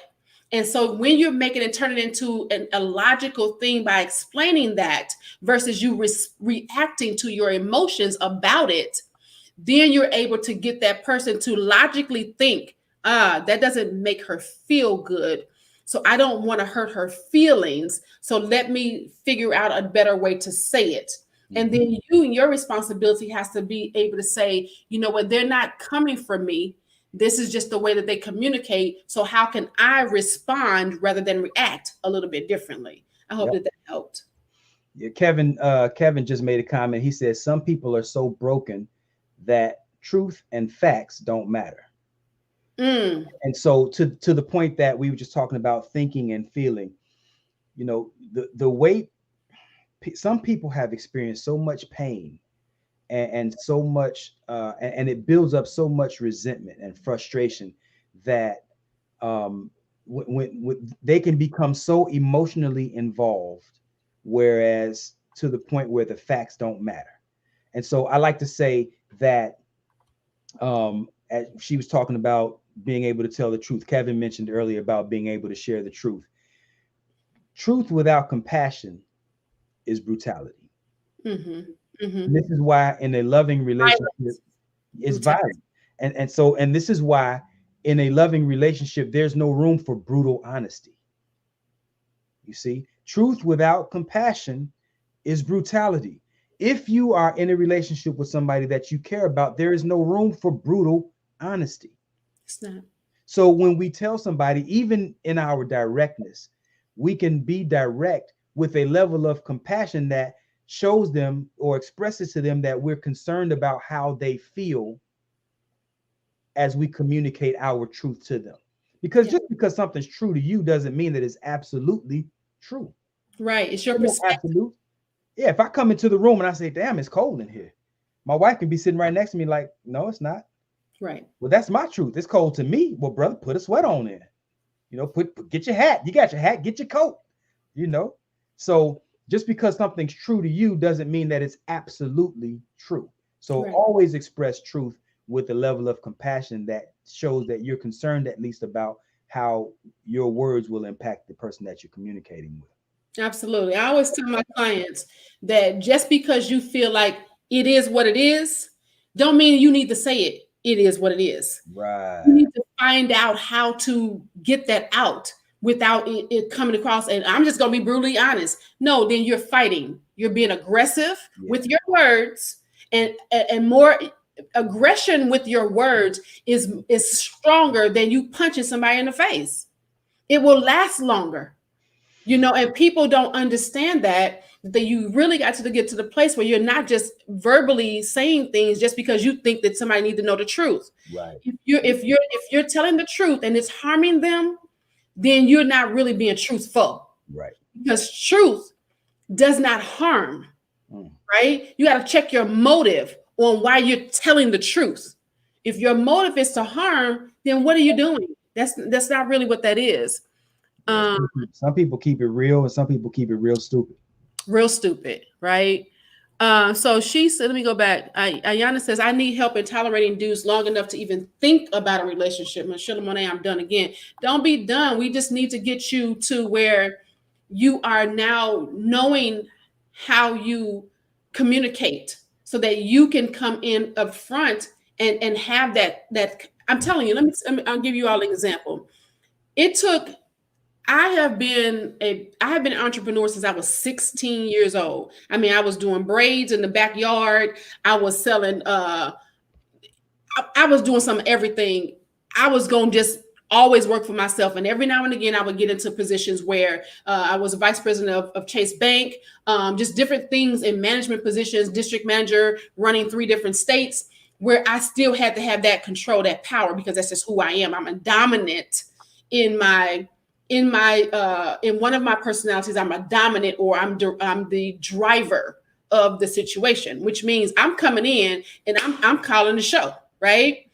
[SPEAKER 2] And so when you're making it, turn it into a logical thing by explaining that, versus you reacting to your emotions about it, then you're able to get that person to logically think, that doesn't make her feel good. So I don't want to hurt her feelings. So let me figure out a better way to say it. And then your responsibility has to be able to say, you know what, they're not coming for me. This is just the way that they communicate. So how can I respond rather than react a little bit differently? I hope that helped.
[SPEAKER 1] Yeah, Kevin just made a comment. He says some people are so broken that truth and facts don't matter. And so to the point that we were just talking about thinking and feeling, the way some people have experienced so much pain and so much and it builds up so much resentment and frustration that when they can become so emotionally involved, whereas to the point where the facts don't matter. And so I like to say that as she was talking about being able to tell the truth. Kevin mentioned earlier about being able to share the truth. Truth without compassion is brutality.
[SPEAKER 2] Mm-hmm.
[SPEAKER 1] And
[SPEAKER 2] Mm-hmm.
[SPEAKER 1] this is why in a loving relationship, it's
[SPEAKER 2] Brutality.
[SPEAKER 1] violent. And this is why in a loving relationship, there's no room for brutal honesty. You see, truth without compassion is brutality. If you are in a relationship with somebody that you care about, there is no room for brutal honesty.
[SPEAKER 2] It's not.
[SPEAKER 1] So when we tell somebody, even in our directness, we can be direct with a level of compassion that shows them or expresses to them that we're concerned about how they feel as we communicate our truth to them. Because
[SPEAKER 2] Yeah.
[SPEAKER 1] just because something's true to you doesn't mean that it's absolutely true.
[SPEAKER 2] Right. It's your
[SPEAKER 1] There's no
[SPEAKER 2] perspective.
[SPEAKER 1] absolute. Yeah, if I come into the room and I say, damn, it's cold in here, my wife can be sitting right next to me like, no, it's not.
[SPEAKER 2] Right.
[SPEAKER 1] Well, that's my truth. It's cold to me. Well, brother, put a sweat on in. Get your hat. You got your hat, get your coat, you know. So just because something's true to you doesn't mean that it's absolutely true. So
[SPEAKER 2] Right.
[SPEAKER 1] always express truth with a level of compassion that shows that you're concerned at least about how your words will impact the person that you're communicating with.
[SPEAKER 2] Absolutely. I always tell my clients that just because you feel like it is what it is, don't mean you need to say it. It is what it is. You
[SPEAKER 1] Right.
[SPEAKER 2] need to find out how to get that out without it coming across. And I'm just going to be brutally honest. No, then you're fighting. You're being aggressive
[SPEAKER 1] Yeah.
[SPEAKER 2] with your words, and more aggression with your words is stronger than you punching somebody in the face. It will last longer. And people don't understand that you really got to get to the place where you're not just verbally saying things just because you think that somebody needs to know the truth.
[SPEAKER 1] Right.
[SPEAKER 2] If you're telling the truth and it's harming them, then you're not really being truthful,
[SPEAKER 1] Right.
[SPEAKER 2] because truth does not harm.
[SPEAKER 1] Mm.
[SPEAKER 2] Right? You got to check your motive on why you're telling the truth. If your motive is to harm, then what are you doing? That's not really what that is.
[SPEAKER 1] Yeah.
[SPEAKER 2] Um,
[SPEAKER 1] Some people keep it real and some people keep it real stupid.
[SPEAKER 2] Real stupid, right? So she said, let me go back. Ayana says, I need help in tolerating dudes long enough to even think about a relationship. Michelamonè, I'm done again. Don't be done. We just need to get you to where you are now knowing how you communicate so that you can come in up front and have that. I'm telling you, I'll give you all an example. It took I have been an entrepreneur since I was 16 years old. I mean, I was doing braids in the backyard. I was selling I was doing some everything. I was going to just always work for myself, and every now and again I would get into positions where I was a vice president of Chase Bank, just different things in management positions, district manager, running 3 different states, where I still had to have that control, that power, because that's just who I am. I'm a dominant in my in one of my personalities. I'm a dominant, or I'm the driver of the situation, which means I'm coming in and I'm calling the show, right?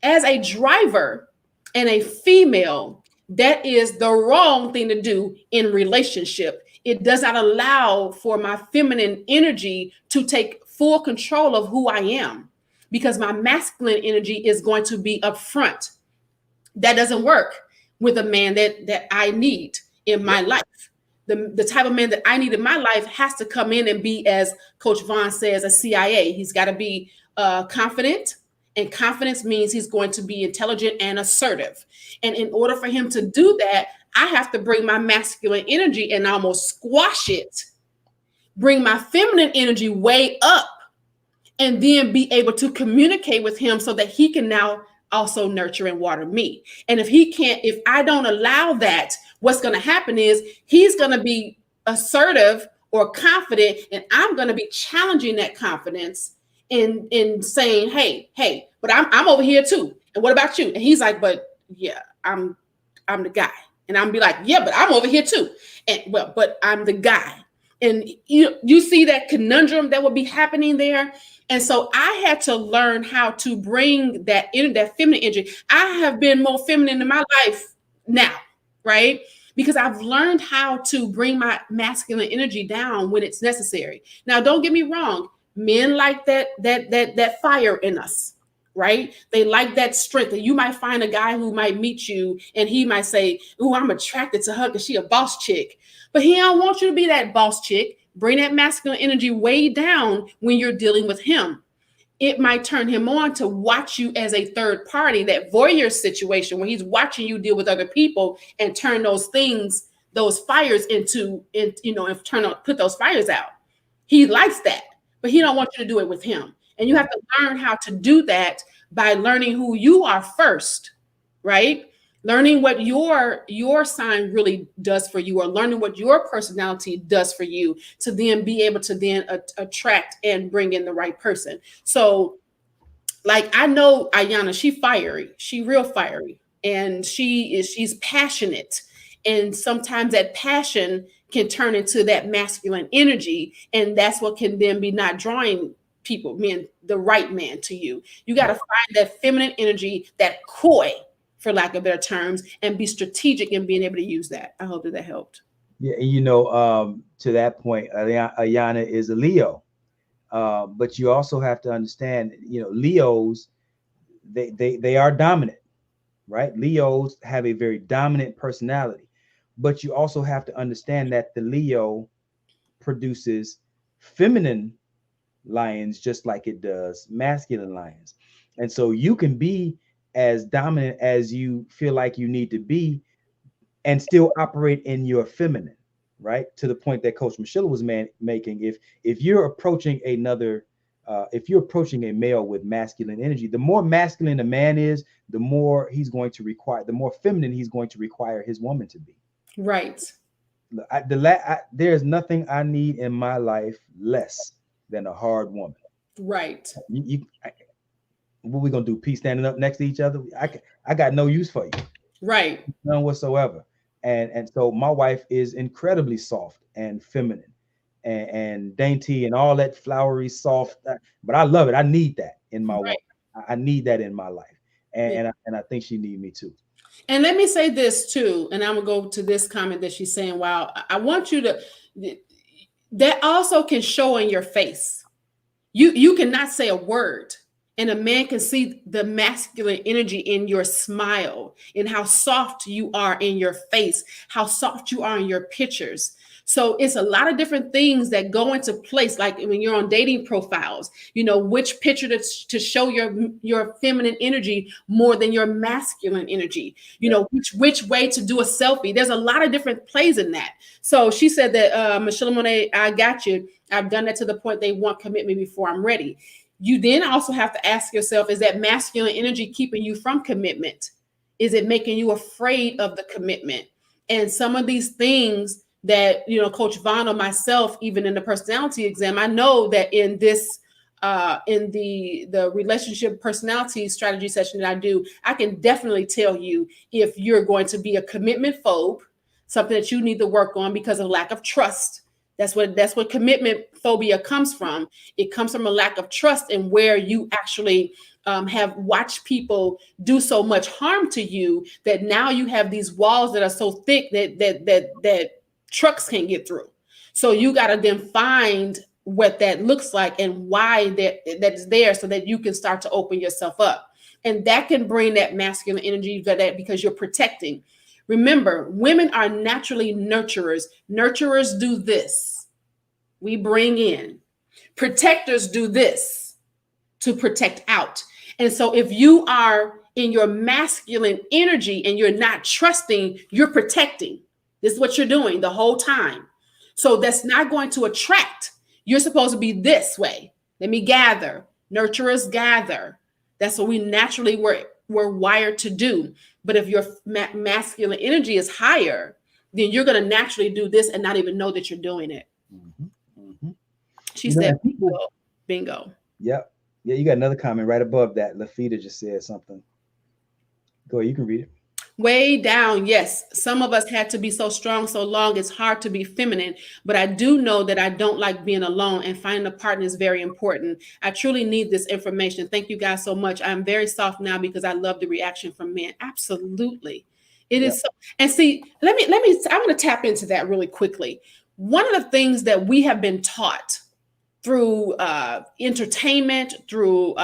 [SPEAKER 2] As a driver and a female, that is the wrong thing to do in relationship. It does not allow for my feminine energy to take full control of who I am, because my masculine energy is going to be up front. That doesn't work with a man that I need in my life. The type of man that I need in my life has to come in and be, as Coach Vaun says, a CIA. He's got to be confident, and confidence means he's going to be intelligent and assertive. And in order for him to do that, I have to bring my masculine energy and almost squash it, bring my feminine energy way up, and then be able to communicate with him so that he can now also nurture and water me. And if I don't allow that, what's going to happen is he's going to be assertive or confident, and I'm going to be challenging that confidence in saying, hey, but I'm over here too. And what about you? And he's like, but yeah, I'm the guy. And I'm be like, yeah, but I'm over here too. And well, but I'm the guy. And you see that conundrum that would be happening there. And so I had to learn how to bring that feminine energy. I have been more feminine in my life now. right? Because I've learned how to bring my masculine energy down when it's necessary. Now, don't get me wrong, men like that fire in us, right? They like that strength. And you might find a guy who might meet you and he might say, "Oh, I'm attracted to her because she a boss chick." But he don't want you to be that boss chick. Bring that masculine energy way down when you're dealing with him. It might turn him on to watch you as a third party, that voyeur situation where he's watching you deal with other people and turn those things, those fires and put those fires out. He likes that, but he don't want you to do it with him. And you have to learn how to do that by learning who you are first, right? Learning what your sign really does for you, or learning what your personality does for you, to then be able to then attract and bring in the right person. So, like, I know Ayana, she fiery, she real fiery, and she's passionate, and sometimes that passion can turn into that masculine energy, and that's what can then be not drawing people, men, the right man to you. You got to find that feminine energy, that coy, for lack of better terms, and be strategic in being able to use that. I hope that helped.
[SPEAKER 1] Yeah, and to that point, Ayana is a Leo, but you also have to understand, Leos, they are dominant, right? Leos have a very dominant personality, but you also have to understand that the Leo produces feminine lions just like it does masculine lions. And so you can be as dominant as you feel like you need to be and still operate in your feminine, right? To the point that Coach Michelle was making. If you're approaching if you're approaching a male with masculine energy, the more masculine a man is, the more the more feminine he's going to require his woman to be.
[SPEAKER 2] Right.
[SPEAKER 1] There's nothing I need in my life less than a hard woman.
[SPEAKER 2] Right.
[SPEAKER 1] What we gonna do? Peace standing up next to each other? I got no use for you,
[SPEAKER 2] Right.
[SPEAKER 1] none whatsoever. And so my wife is incredibly soft and feminine and dainty and all that flowery soft. But I love it. I need that in my wife.
[SPEAKER 2] Right.
[SPEAKER 1] I need that in my life,
[SPEAKER 2] Yeah.
[SPEAKER 1] and I think she need me too.
[SPEAKER 2] And let me say this too, and I'm gonna go to this comment that she's saying. Wow, I want you to. That also can show in your face. You cannot say a word, and a man can see the masculine energy in your smile, in how soft you are in your face, how soft you are in your pictures. So it's a lot of different things that go into place, like when you're on dating profiles, which picture to show your feminine energy more than your masculine energy, which way to do a selfie. There's a lot of different plays in that. So she said that, Michelamonè, I got you. I've done that to the point they want commitment before I'm ready. You then also have to ask yourself, is that masculine energy keeping you from commitment? Is it making you afraid of the commitment? And some of these things that, Coach Vaun or myself, even in the personality exam, I know that in this, in the relationship personality strategy session that I do, I can definitely tell you if you're going to be a commitment phobe, something that you need to work on because of lack of trust. That's what commitment phobia comes from. It comes from a lack of trust, and where you actually have watched people do so much harm to you that now you have these walls that are so thick that trucks can't get through. So you got to then find what that looks like and why that is there, so that you can start to open yourself up, and that can bring that masculine energy because you're protecting. Remember, women are naturally nurturers. Nurturers do this. We bring in. Protectors do this, to protect out. And so if you are in your masculine energy and you're not trusting, you're protecting. This is what you're doing the whole time. So that's not going to attract. You're supposed to be this way. Let me gather. Nurturers gather. That's what we naturally were wired to do. But if your masculine energy is higher, then you're going to naturally do this and not even know that you're doing it.
[SPEAKER 1] Mm-hmm. Mm-hmm.
[SPEAKER 2] She said, bingo.
[SPEAKER 1] Yep. Yeah, you got another comment right above that. Lafita just said something. Go ahead, you can read it.
[SPEAKER 2] Way down, yes. Some of us had to be so strong so long, it's hard to be feminine. But I do know that I don't like being alone, and finding a partner is very important. I truly need this information. Thank you guys so much. I'm very soft now because I love the reaction from men. Absolutely. It
[SPEAKER 1] Yep.
[SPEAKER 2] is so, and see, I'm going to tap into that really quickly. One of the things that we have been taught through entertainment, through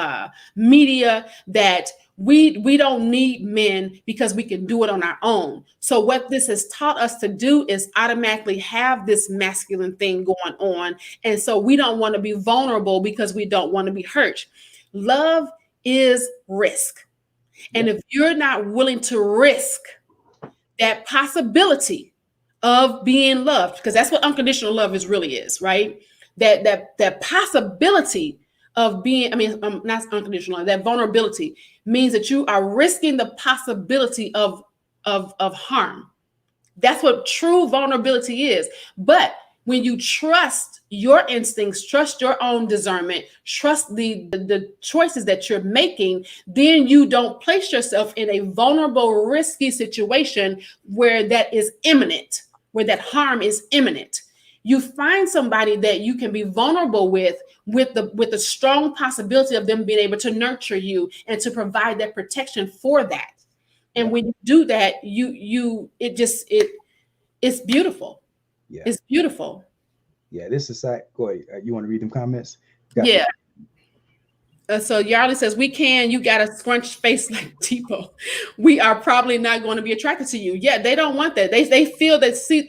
[SPEAKER 2] media, that we don't need men because we can do it on our own. So what this has taught us to do is automatically have this masculine thing going on, and so we don't want to be vulnerable because we don't want to be hurt. Love is risk, and
[SPEAKER 1] Yep.
[SPEAKER 2] if you're not willing to risk that possibility of being loved, because that's what unconditional love is really is, right? That possibility of being, I mean, not unconditional love, that vulnerability means that you are risking the possibility of harm. That's what true vulnerability is. But when you trust your instincts, trust your own discernment, trust the choices that you're making, then you don't place yourself in a vulnerable, risky situation where that is imminent, where that harm is imminent. You find somebody that you can be vulnerable with the strong possibility of them being able to nurture you and to provide that protection for that. And
[SPEAKER 1] Yep.
[SPEAKER 2] when you do that, it's beautiful.
[SPEAKER 1] Yeah.
[SPEAKER 2] It's beautiful.
[SPEAKER 1] Yeah. This is go ahead. You want to read them comments? Got the
[SPEAKER 2] Yeah. So Yarly says, we can, you got a scrunched face like Tipo. We are probably not going to be attracted to you. Yeah, they don't want that. They feel that, see,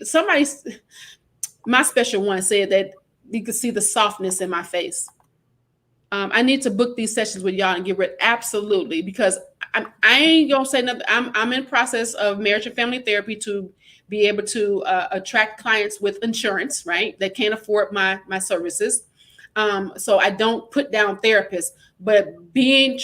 [SPEAKER 2] my special one said that you could see the softness in my face. I need to book these sessions with y'all and get rid. Absolutely, because I ain't gonna say nothing. I'm in process of marriage and family therapy to be able to attract clients with insurance, right? That can't afford my services. So I don't put down therapists, but being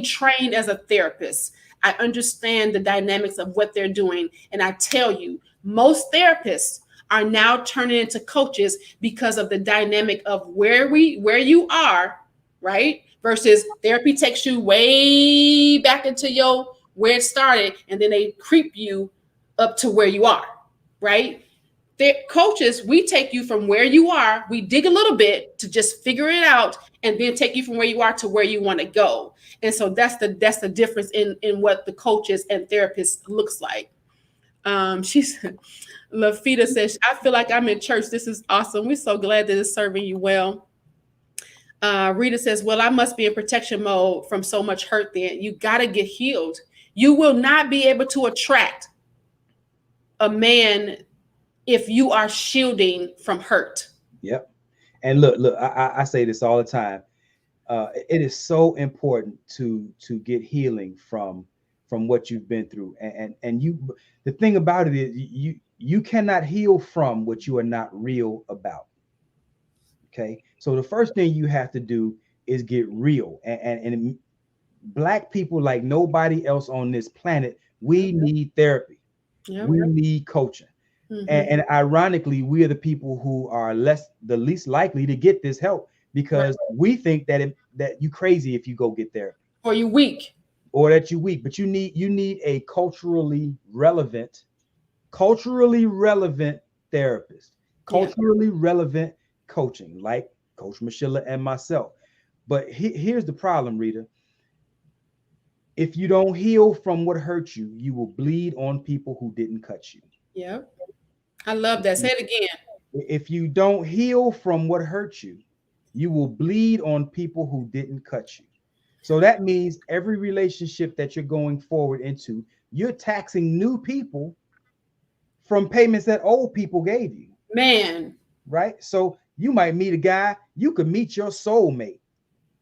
[SPEAKER 2] trained as a therapist, I understand the dynamics of what they're doing, and I tell you, most therapists are now turning into coaches because of the dynamic of where you are, right? Versus therapy takes you way back into your where it started, and then they creep you up to where you are, right? Coaches, we take you from where you are, we dig a little bit to just figure it out, and then take you from where you are to where you want to go. And so that's the difference in what the coaches and therapists looks like. She's Lafita says, I feel like I'm in church. This is awesome. We're so glad that it's serving you well. Rita says, well, I must be in protection mode from so much hurt then. You got to get healed. You will not be able to attract a man if you are shielding from hurt.
[SPEAKER 1] Yep. And look, I say this all the time. It is so important to get healing from what you've been through. And you, the thing about it is you cannot heal from what you are not real about. Okay. So the first thing you have to do is get real. And Black people, like nobody else on this planet, we need therapy.
[SPEAKER 2] Yep.
[SPEAKER 1] We need coaching.
[SPEAKER 2] Mm-hmm.
[SPEAKER 1] And ironically, we are the people who are the least likely to get this help because we think that you crazy if you go get therapy
[SPEAKER 2] Or you weak.
[SPEAKER 1] or that you weak. But you need a culturally relevant therapist,
[SPEAKER 2] Yeah.
[SPEAKER 1] culturally relevant coaching, like Coach Michelle and myself. But here's the problem, Rita. If you don't heal from what hurt you, you will bleed on people who didn't cut you.
[SPEAKER 2] Yep. I love that. Say it again.
[SPEAKER 1] If you don't heal from what hurt you, you will bleed on people who didn't cut you. So that means every relationship that you're going forward into, you're taxing new people from payments that old people gave you.
[SPEAKER 2] Man.
[SPEAKER 1] Right? So you might meet a guy, you could meet your soulmate.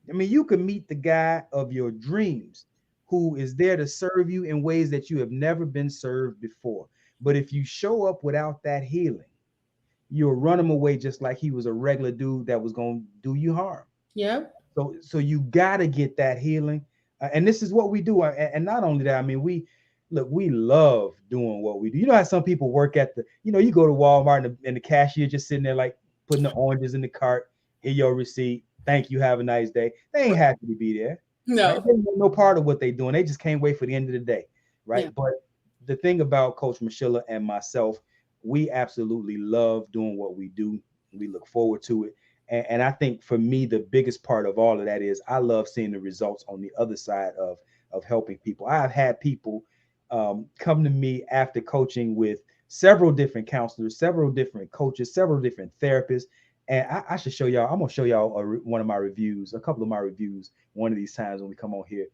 [SPEAKER 1] I mean, you could meet the guy of your dreams who is there to serve you in ways that you have never been served before. But if you show up without that healing, you'll run him away just like he was a regular dude that was going to do you harm.
[SPEAKER 2] Yep.
[SPEAKER 1] So you got to get that healing. And this is what we do. And not only that, I mean, we love doing what we do. You know how some people work at you go to Walmart and the cashier just sitting there like putting the oranges in the cart, in your receipt. Thank you. Have a nice day. They ain't happy to be there.
[SPEAKER 2] No.
[SPEAKER 1] Right? They ain't no part of what they're doing. They just can't wait for the end of the day. Right.
[SPEAKER 2] Yeah.
[SPEAKER 1] But the thing about Coach Michelle and myself, we absolutely love doing what we do. We look forward to it. And I think for me, the biggest part of all of that is I love seeing the results on the other side of helping people. I've had people come to me after coaching with several different counselors, several different coaches, several different therapists. And I should show y'all. I'm gonna show y'all one of my reviews, a couple of my reviews, one of these times when we come on here.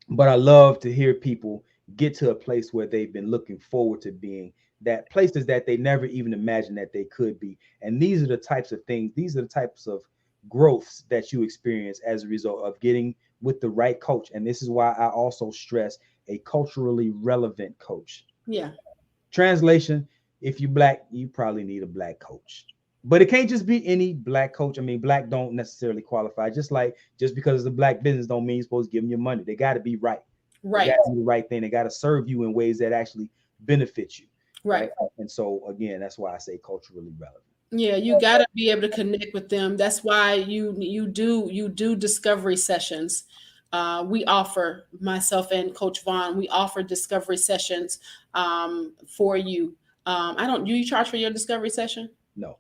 [SPEAKER 1] But I love to hear people get to a place where they've been looking forward to being, that places that they never even imagined that they could be. And these are the types of things, these are the types of growths that you experience as a result of getting with the right coach. And this is why I also stress a culturally relevant coach.
[SPEAKER 2] Yeah.
[SPEAKER 1] Translation: if you black, you probably need a black coach. But it can't just be any black coach. I mean, black don't necessarily qualify. Just because it's a black business don't mean you're supposed to give them your money. They got to be right. They
[SPEAKER 2] Right.
[SPEAKER 1] got to do the right thing. They got to serve you in ways that actually benefit you.
[SPEAKER 2] Right.
[SPEAKER 1] Right. And so again, that's why I say culturally relevant.
[SPEAKER 2] Yeah, you got to be able to connect with them. That's why you do discovery sessions. We offer, myself and Coach Vaun, we offer discovery sessions for you. I don't. Do you charge for your discovery session?
[SPEAKER 1] No.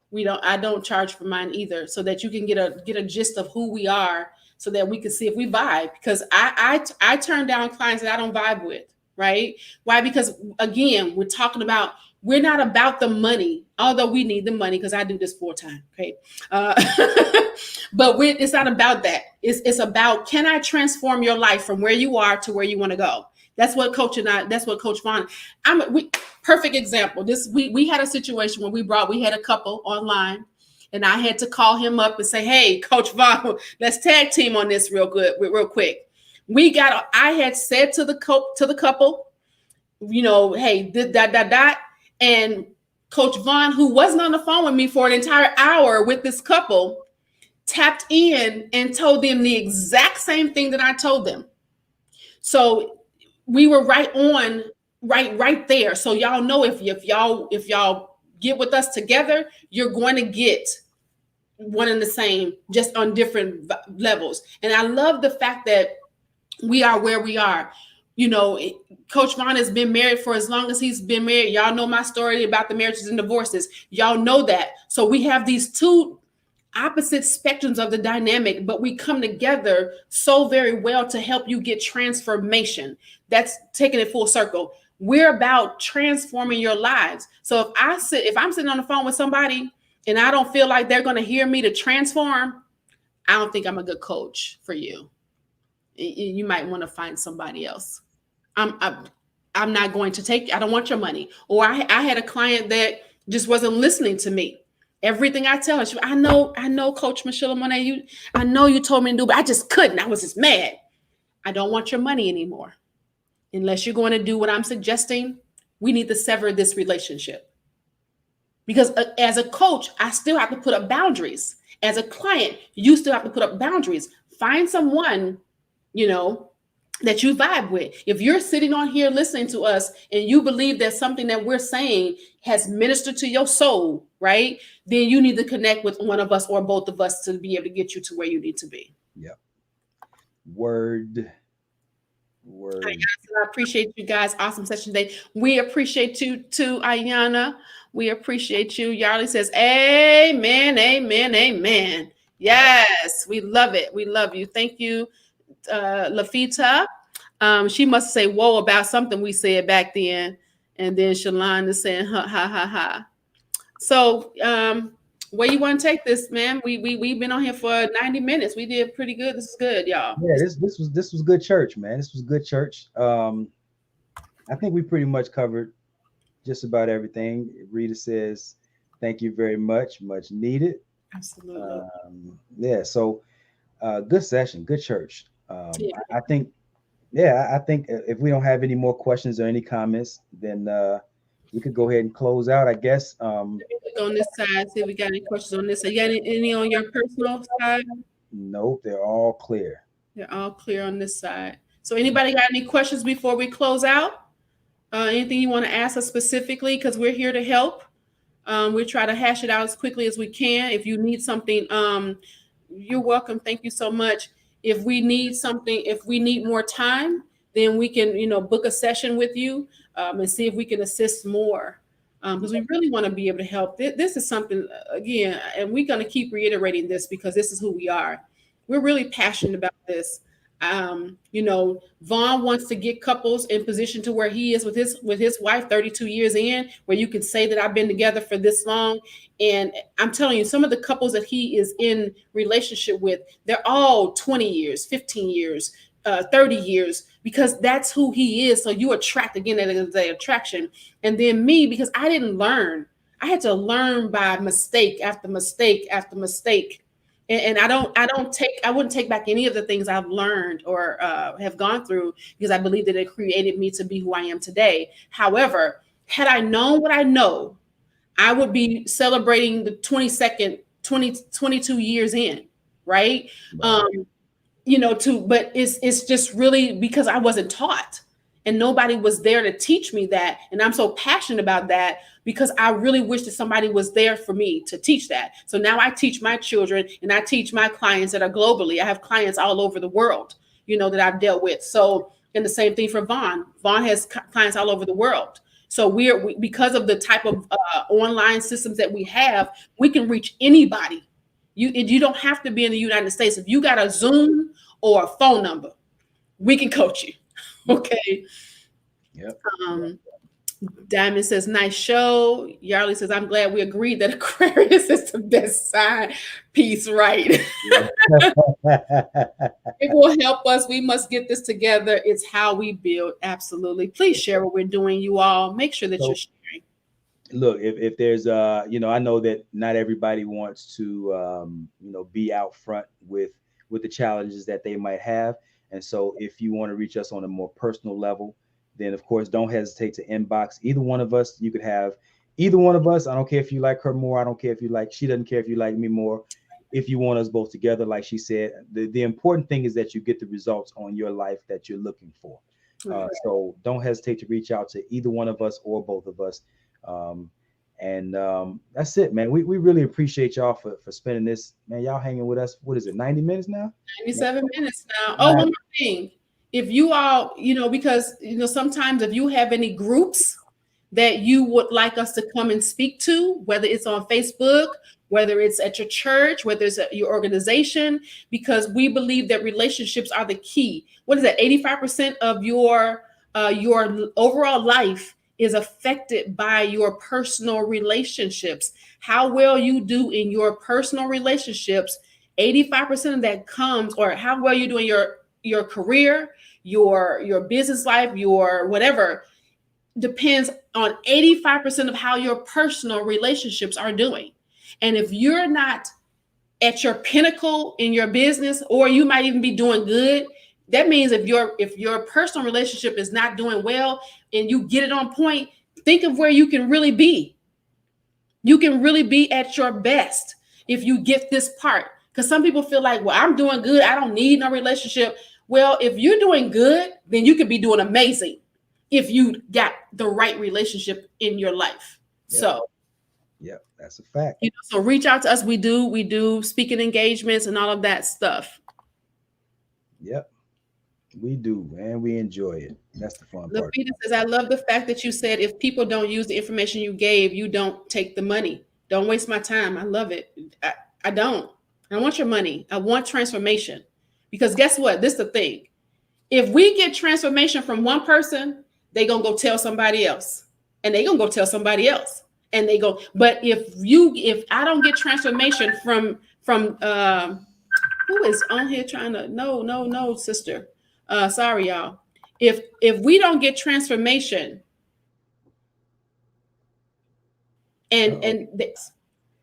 [SPEAKER 2] We don't. I don't charge for mine either, so that you can get a gist of who we are, so that we can see if we vibe. Because I turn down clients that I don't vibe with. Right? Why? Because again, we're not about the money, although we need the money because I do this full time. Okay, uh, but it's not about that. It's about, can I transform your life from where you are to where you want to go? That's what Coach and I. That's what Coach Vaun. Perfect example. We had a situation where we had a couple online, and I had to call him up and say, "Hey, Coach Vaun, let's tag team on this real quick." I had said to the couple, hey, dot. And Coach Vaun, who wasn't on the phone with me for an entire hour with this couple, tapped in and told them the exact same thing that I told them. So we were right there. So y'all know, if y'all get with us together, you're going to get one and the same, just on different levels. And I love the fact that we are where we are. Coach Vaun has been married for as long as he's been married. Y'all know my story about the marriages and divorces. Y'all know that. So we have these two opposite spectrums of the dynamic, but we come together so very well to help you get transformation. That's taking it full circle. We're about transforming your lives. So if I'm sitting on the phone with somebody and I don't feel like they're going to hear me to transform, I don't think I'm a good coach for you. You might want to find somebody else. I'm not going to take. I don't want your money. Or I had a client that just wasn't listening to me. Everything I tell her, I know, Coach Michelamonè, I know you told me to do, but I just couldn't. I was just mad. I don't want your money anymore. Unless you're going to do what I'm suggesting, we need to sever this relationship. Because as a coach, I still have to put up boundaries. As a client, you still have to put up boundaries. Find someone, that you vibe with. If you're sitting on here listening to us and you believe that something that we're saying has ministered to your soul, right? Then you need to connect with one of us or both of us to be able to get you to where you need to be.
[SPEAKER 1] Yep. Word.
[SPEAKER 2] I appreciate you guys. Awesome session today. We appreciate you too, Ayana. We appreciate you. Yarley says, amen, amen, amen. Yes, we love it. We love you. Thank you, Lafita. She must say whoa about something we said back then. And then Shalon is saying ha ha ha ha. So where you want to take this, man? We've been on here for 90 minutes. We did pretty good. This is good, y'all.
[SPEAKER 1] Yeah, this was good church, man. This was good church. I think we pretty much covered just about everything. Rita says, thank you very much. Much needed.
[SPEAKER 2] Absolutely.
[SPEAKER 1] Yeah, so good session, good church.
[SPEAKER 2] Yeah.
[SPEAKER 1] I think, I think if we don't have any more questions or any comments, then we could go ahead and close out, I guess.
[SPEAKER 2] On this side, see if we got any questions on this side. You got any on your personal side?
[SPEAKER 1] Nope, they're all clear.
[SPEAKER 2] They're all clear on this side. So anybody got any questions before we close out? Anything you want to ask us specifically? Because we're here to help. We try to hash it out as quickly as we can. If you need something, you're welcome. Thank you so much. If we need something, if we need more time, then we can, book a session with you and see if we can assist more. Because we really want to be able to help. This is something, again, and we're going to keep reiterating this because this is who we are. We're really passionate about this. Vaun wants to get couples in position to where he is with his wife 32 years in, where you could say that I've been together for this long. And I'm telling you, some of the couples that he is in relationship with, they're all 20 years, 15 years, 30 years, because that's who he is. So you attract, again, that is the attraction. And then me, because I didn't learn, I had to learn by mistake after mistake after mistake. And I wouldn't take back any of the things I've learned or have gone through, because I believe that it created me to be who I am today. However, had I known what I know, I would be celebrating the 22nd, 22 years in, right?
[SPEAKER 1] Right.
[SPEAKER 2] But it's just really because I wasn't taught, and nobody was there to teach me that. And I'm so passionate about that, because I really wish that somebody was there for me to teach that. So now I teach my children, and I teach my clients that are globally. I have clients all over the world, that I've dealt with. So, and the same thing for Vaun. Vaun has clients all over the world. So because of the type of online systems that we have, we can reach anybody. You don't have to be in the United States. If you got a Zoom or a phone number, we can coach you. Okay.
[SPEAKER 1] Yep.
[SPEAKER 2] Diamond says, nice show. Yarley says, I'm glad we agreed that Aquarius is the best sign. Peace, right. It will help us. We must get this together. It's how we build. Absolutely. Please share what we're doing, you all. Make sure that you're sharing.
[SPEAKER 1] Look, if there's I know that not everybody wants to be out front with the challenges that they might have. And so if you want to reach us on a more personal level, then of course don't hesitate to inbox either one of us. You could have either one of us. I don't care if you like her more. I don't care if she doesn't care if you like me more. If you want us both together, like she said, the important thing is that you get the results on your life that you're looking for. So don't hesitate to reach out to either one of us or both of us. That's it, man. We really appreciate y'all for spending this, man. Y'all hanging with us. What is it, 90 minutes now?
[SPEAKER 2] 97 minutes now. Oh, one more thing. If you all, because, sometimes if you have any groups that you would like us to come and speak to, whether it's on Facebook, whether it's at your church, whether it's at your organization, because we believe that relationships are the key. What is that? 85% of your overall life is affected by your personal relationships. How well you do in your personal relationships, 85% of that comes, or how well you do in your career, your business life, your whatever, depends on 85% of how your personal relationships are doing. And if you're not at your pinnacle in your business, or you might even be doing good, that means if your personal relationship is not doing well and you get it on point, think of where you can really be. You can really be at your best if you get this part. Because some people feel like, well, I'm doing good, I don't need no relationship. Well, if you're doing good, then you could be doing amazing if you got the right relationship in your life.
[SPEAKER 1] Yep.
[SPEAKER 2] So
[SPEAKER 1] yeah, that's a fact.
[SPEAKER 2] So reach out to us. We do speaking engagements and all of that stuff.
[SPEAKER 1] Yep. We do, and we enjoy it. That's the fun part.
[SPEAKER 2] Lafita says, I love the fact that you said if people don't use the information you gave, you don't take the money. Don't waste my time. I love it. I don't. I want your money. I want transformation. Because guess what? This is the thing. If we get transformation from one person, they going to go tell somebody else. And they going to go tell somebody else. And they go, but if I don't get transformation from who is on here trying to, no, sister. Sorry, y'all. If we don't get transformation and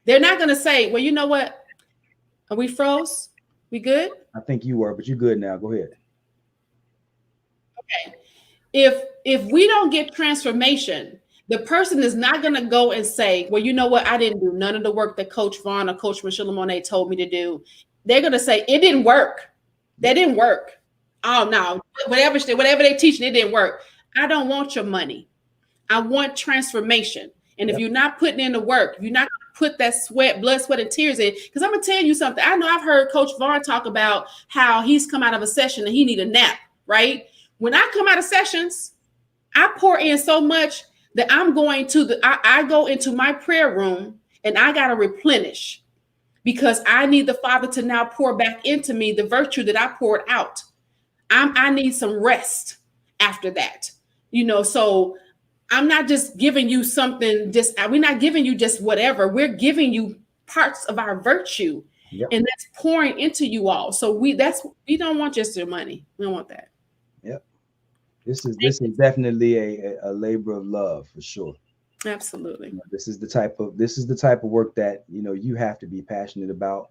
[SPEAKER 2] they're not going to say, well, you know what? Are we froze? We good?
[SPEAKER 1] I think you were, but you're good now. Go ahead.
[SPEAKER 2] Okay. If we don't get transformation, the person is not going to go and say, well, you know what? I didn't do none of the work that Coach Vaun or Coach Michelamonè told me to do. They're going to say, it didn't work. That didn't work. Oh, no. Whatever they teach, it didn't work. I don't want your money. I want transformation. And if you're not putting in the work, you're not going to put that blood, sweat, and tears in. Because I'm going to tell you something. I know I've heard Coach Vaun talk about how he's come out of a session and he need a nap, right? When I come out of sessions, I pour in so much that I'm going to I go into my prayer room and I got to replenish, because I need the Father to now pour back into me the virtue that I poured out. I need some rest after that. So I'm not just giving you something, just we're not giving you just whatever. We're giving you parts of our virtue,
[SPEAKER 1] Yep.
[SPEAKER 2] and that's pouring into you all. So we don't want just your money. We don't want that.
[SPEAKER 1] Yep. This is definitely a labor of love for sure.
[SPEAKER 2] Absolutely.
[SPEAKER 1] This is the type of work that you have to be passionate about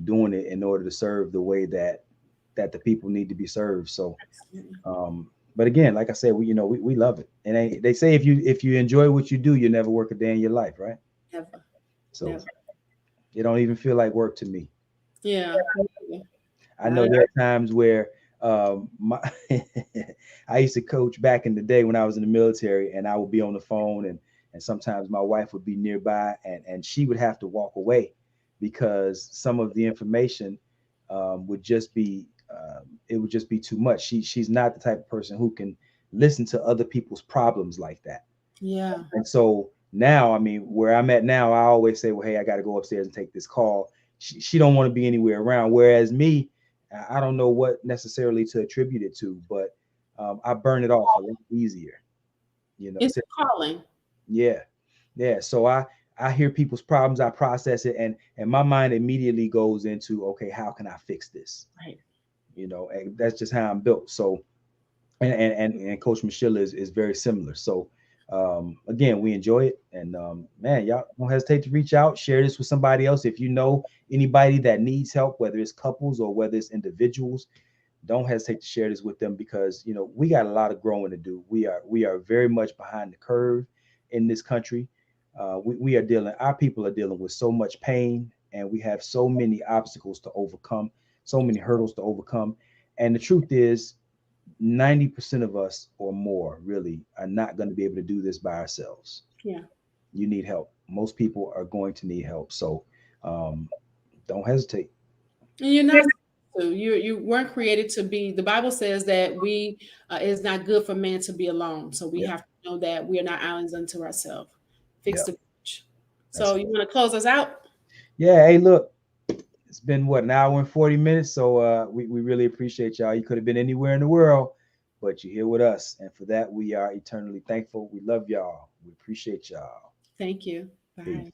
[SPEAKER 1] doing it in order to serve the way that the people need to be served. So,
[SPEAKER 2] Absolutely.
[SPEAKER 1] but again, like I said, we love it, and they say if you enjoy what you do, you never work a day in your life, right?
[SPEAKER 2] Never.
[SPEAKER 1] So
[SPEAKER 2] Never.
[SPEAKER 1] it don't even feel like work to me.
[SPEAKER 2] Yeah.
[SPEAKER 1] I know there are times where my I used to coach back in the day when I was in the military, and I would be on the phone, and sometimes my wife would be nearby, and she would have to walk away because some of the information would just be it would just be too much. She's not the type of person who can listen to other people's problems like that.
[SPEAKER 2] Yeah.
[SPEAKER 1] And so now, I mean, where I'm at now, I always say, well, hey, I got to go upstairs and take this call. She don't want to be anywhere around. Whereas me, I don't know what necessarily to attribute it to, but I burn it off a lot easier.
[SPEAKER 2] It's calling.
[SPEAKER 1] Yeah, yeah. So I hear people's problems, I process it, and my mind immediately goes into, okay, how can I fix this?
[SPEAKER 2] Right.
[SPEAKER 1] And that's just how I'm built. So and Coach Michelle is very similar. So again, we enjoy it, and man, y'all don't hesitate to reach out, share this with somebody else. If you know anybody that needs help, whether it's couples or whether it's individuals, don't hesitate to share this with them because we got a lot of growing to do. We are very much behind the curve in this country. Our people are dealing with so much pain, and we have so many obstacles to overcome, so many hurdles to overcome. And the truth is, 90% of us or more really are not going to be able to do this by ourselves.
[SPEAKER 2] Yeah.
[SPEAKER 1] You need help. Most people are going to need help. So um, don't hesitate.
[SPEAKER 2] And you're not to. You weren't created to be. The Bible says that we it is not good for man to be alone. So we
[SPEAKER 1] Yeah.
[SPEAKER 2] have to know that we are not islands unto ourselves. Fix
[SPEAKER 1] Yeah.
[SPEAKER 2] the bridge.
[SPEAKER 1] That's
[SPEAKER 2] So you want to close us out?
[SPEAKER 1] Yeah. Hey, look, it's been what, an hour and 40 minutes. So we really appreciate y'all. You could have been anywhere in the world, but you're here with us. And for that, we are eternally thankful. We love y'all. We appreciate y'all.
[SPEAKER 2] Thank you. Bye.
[SPEAKER 1] Peace.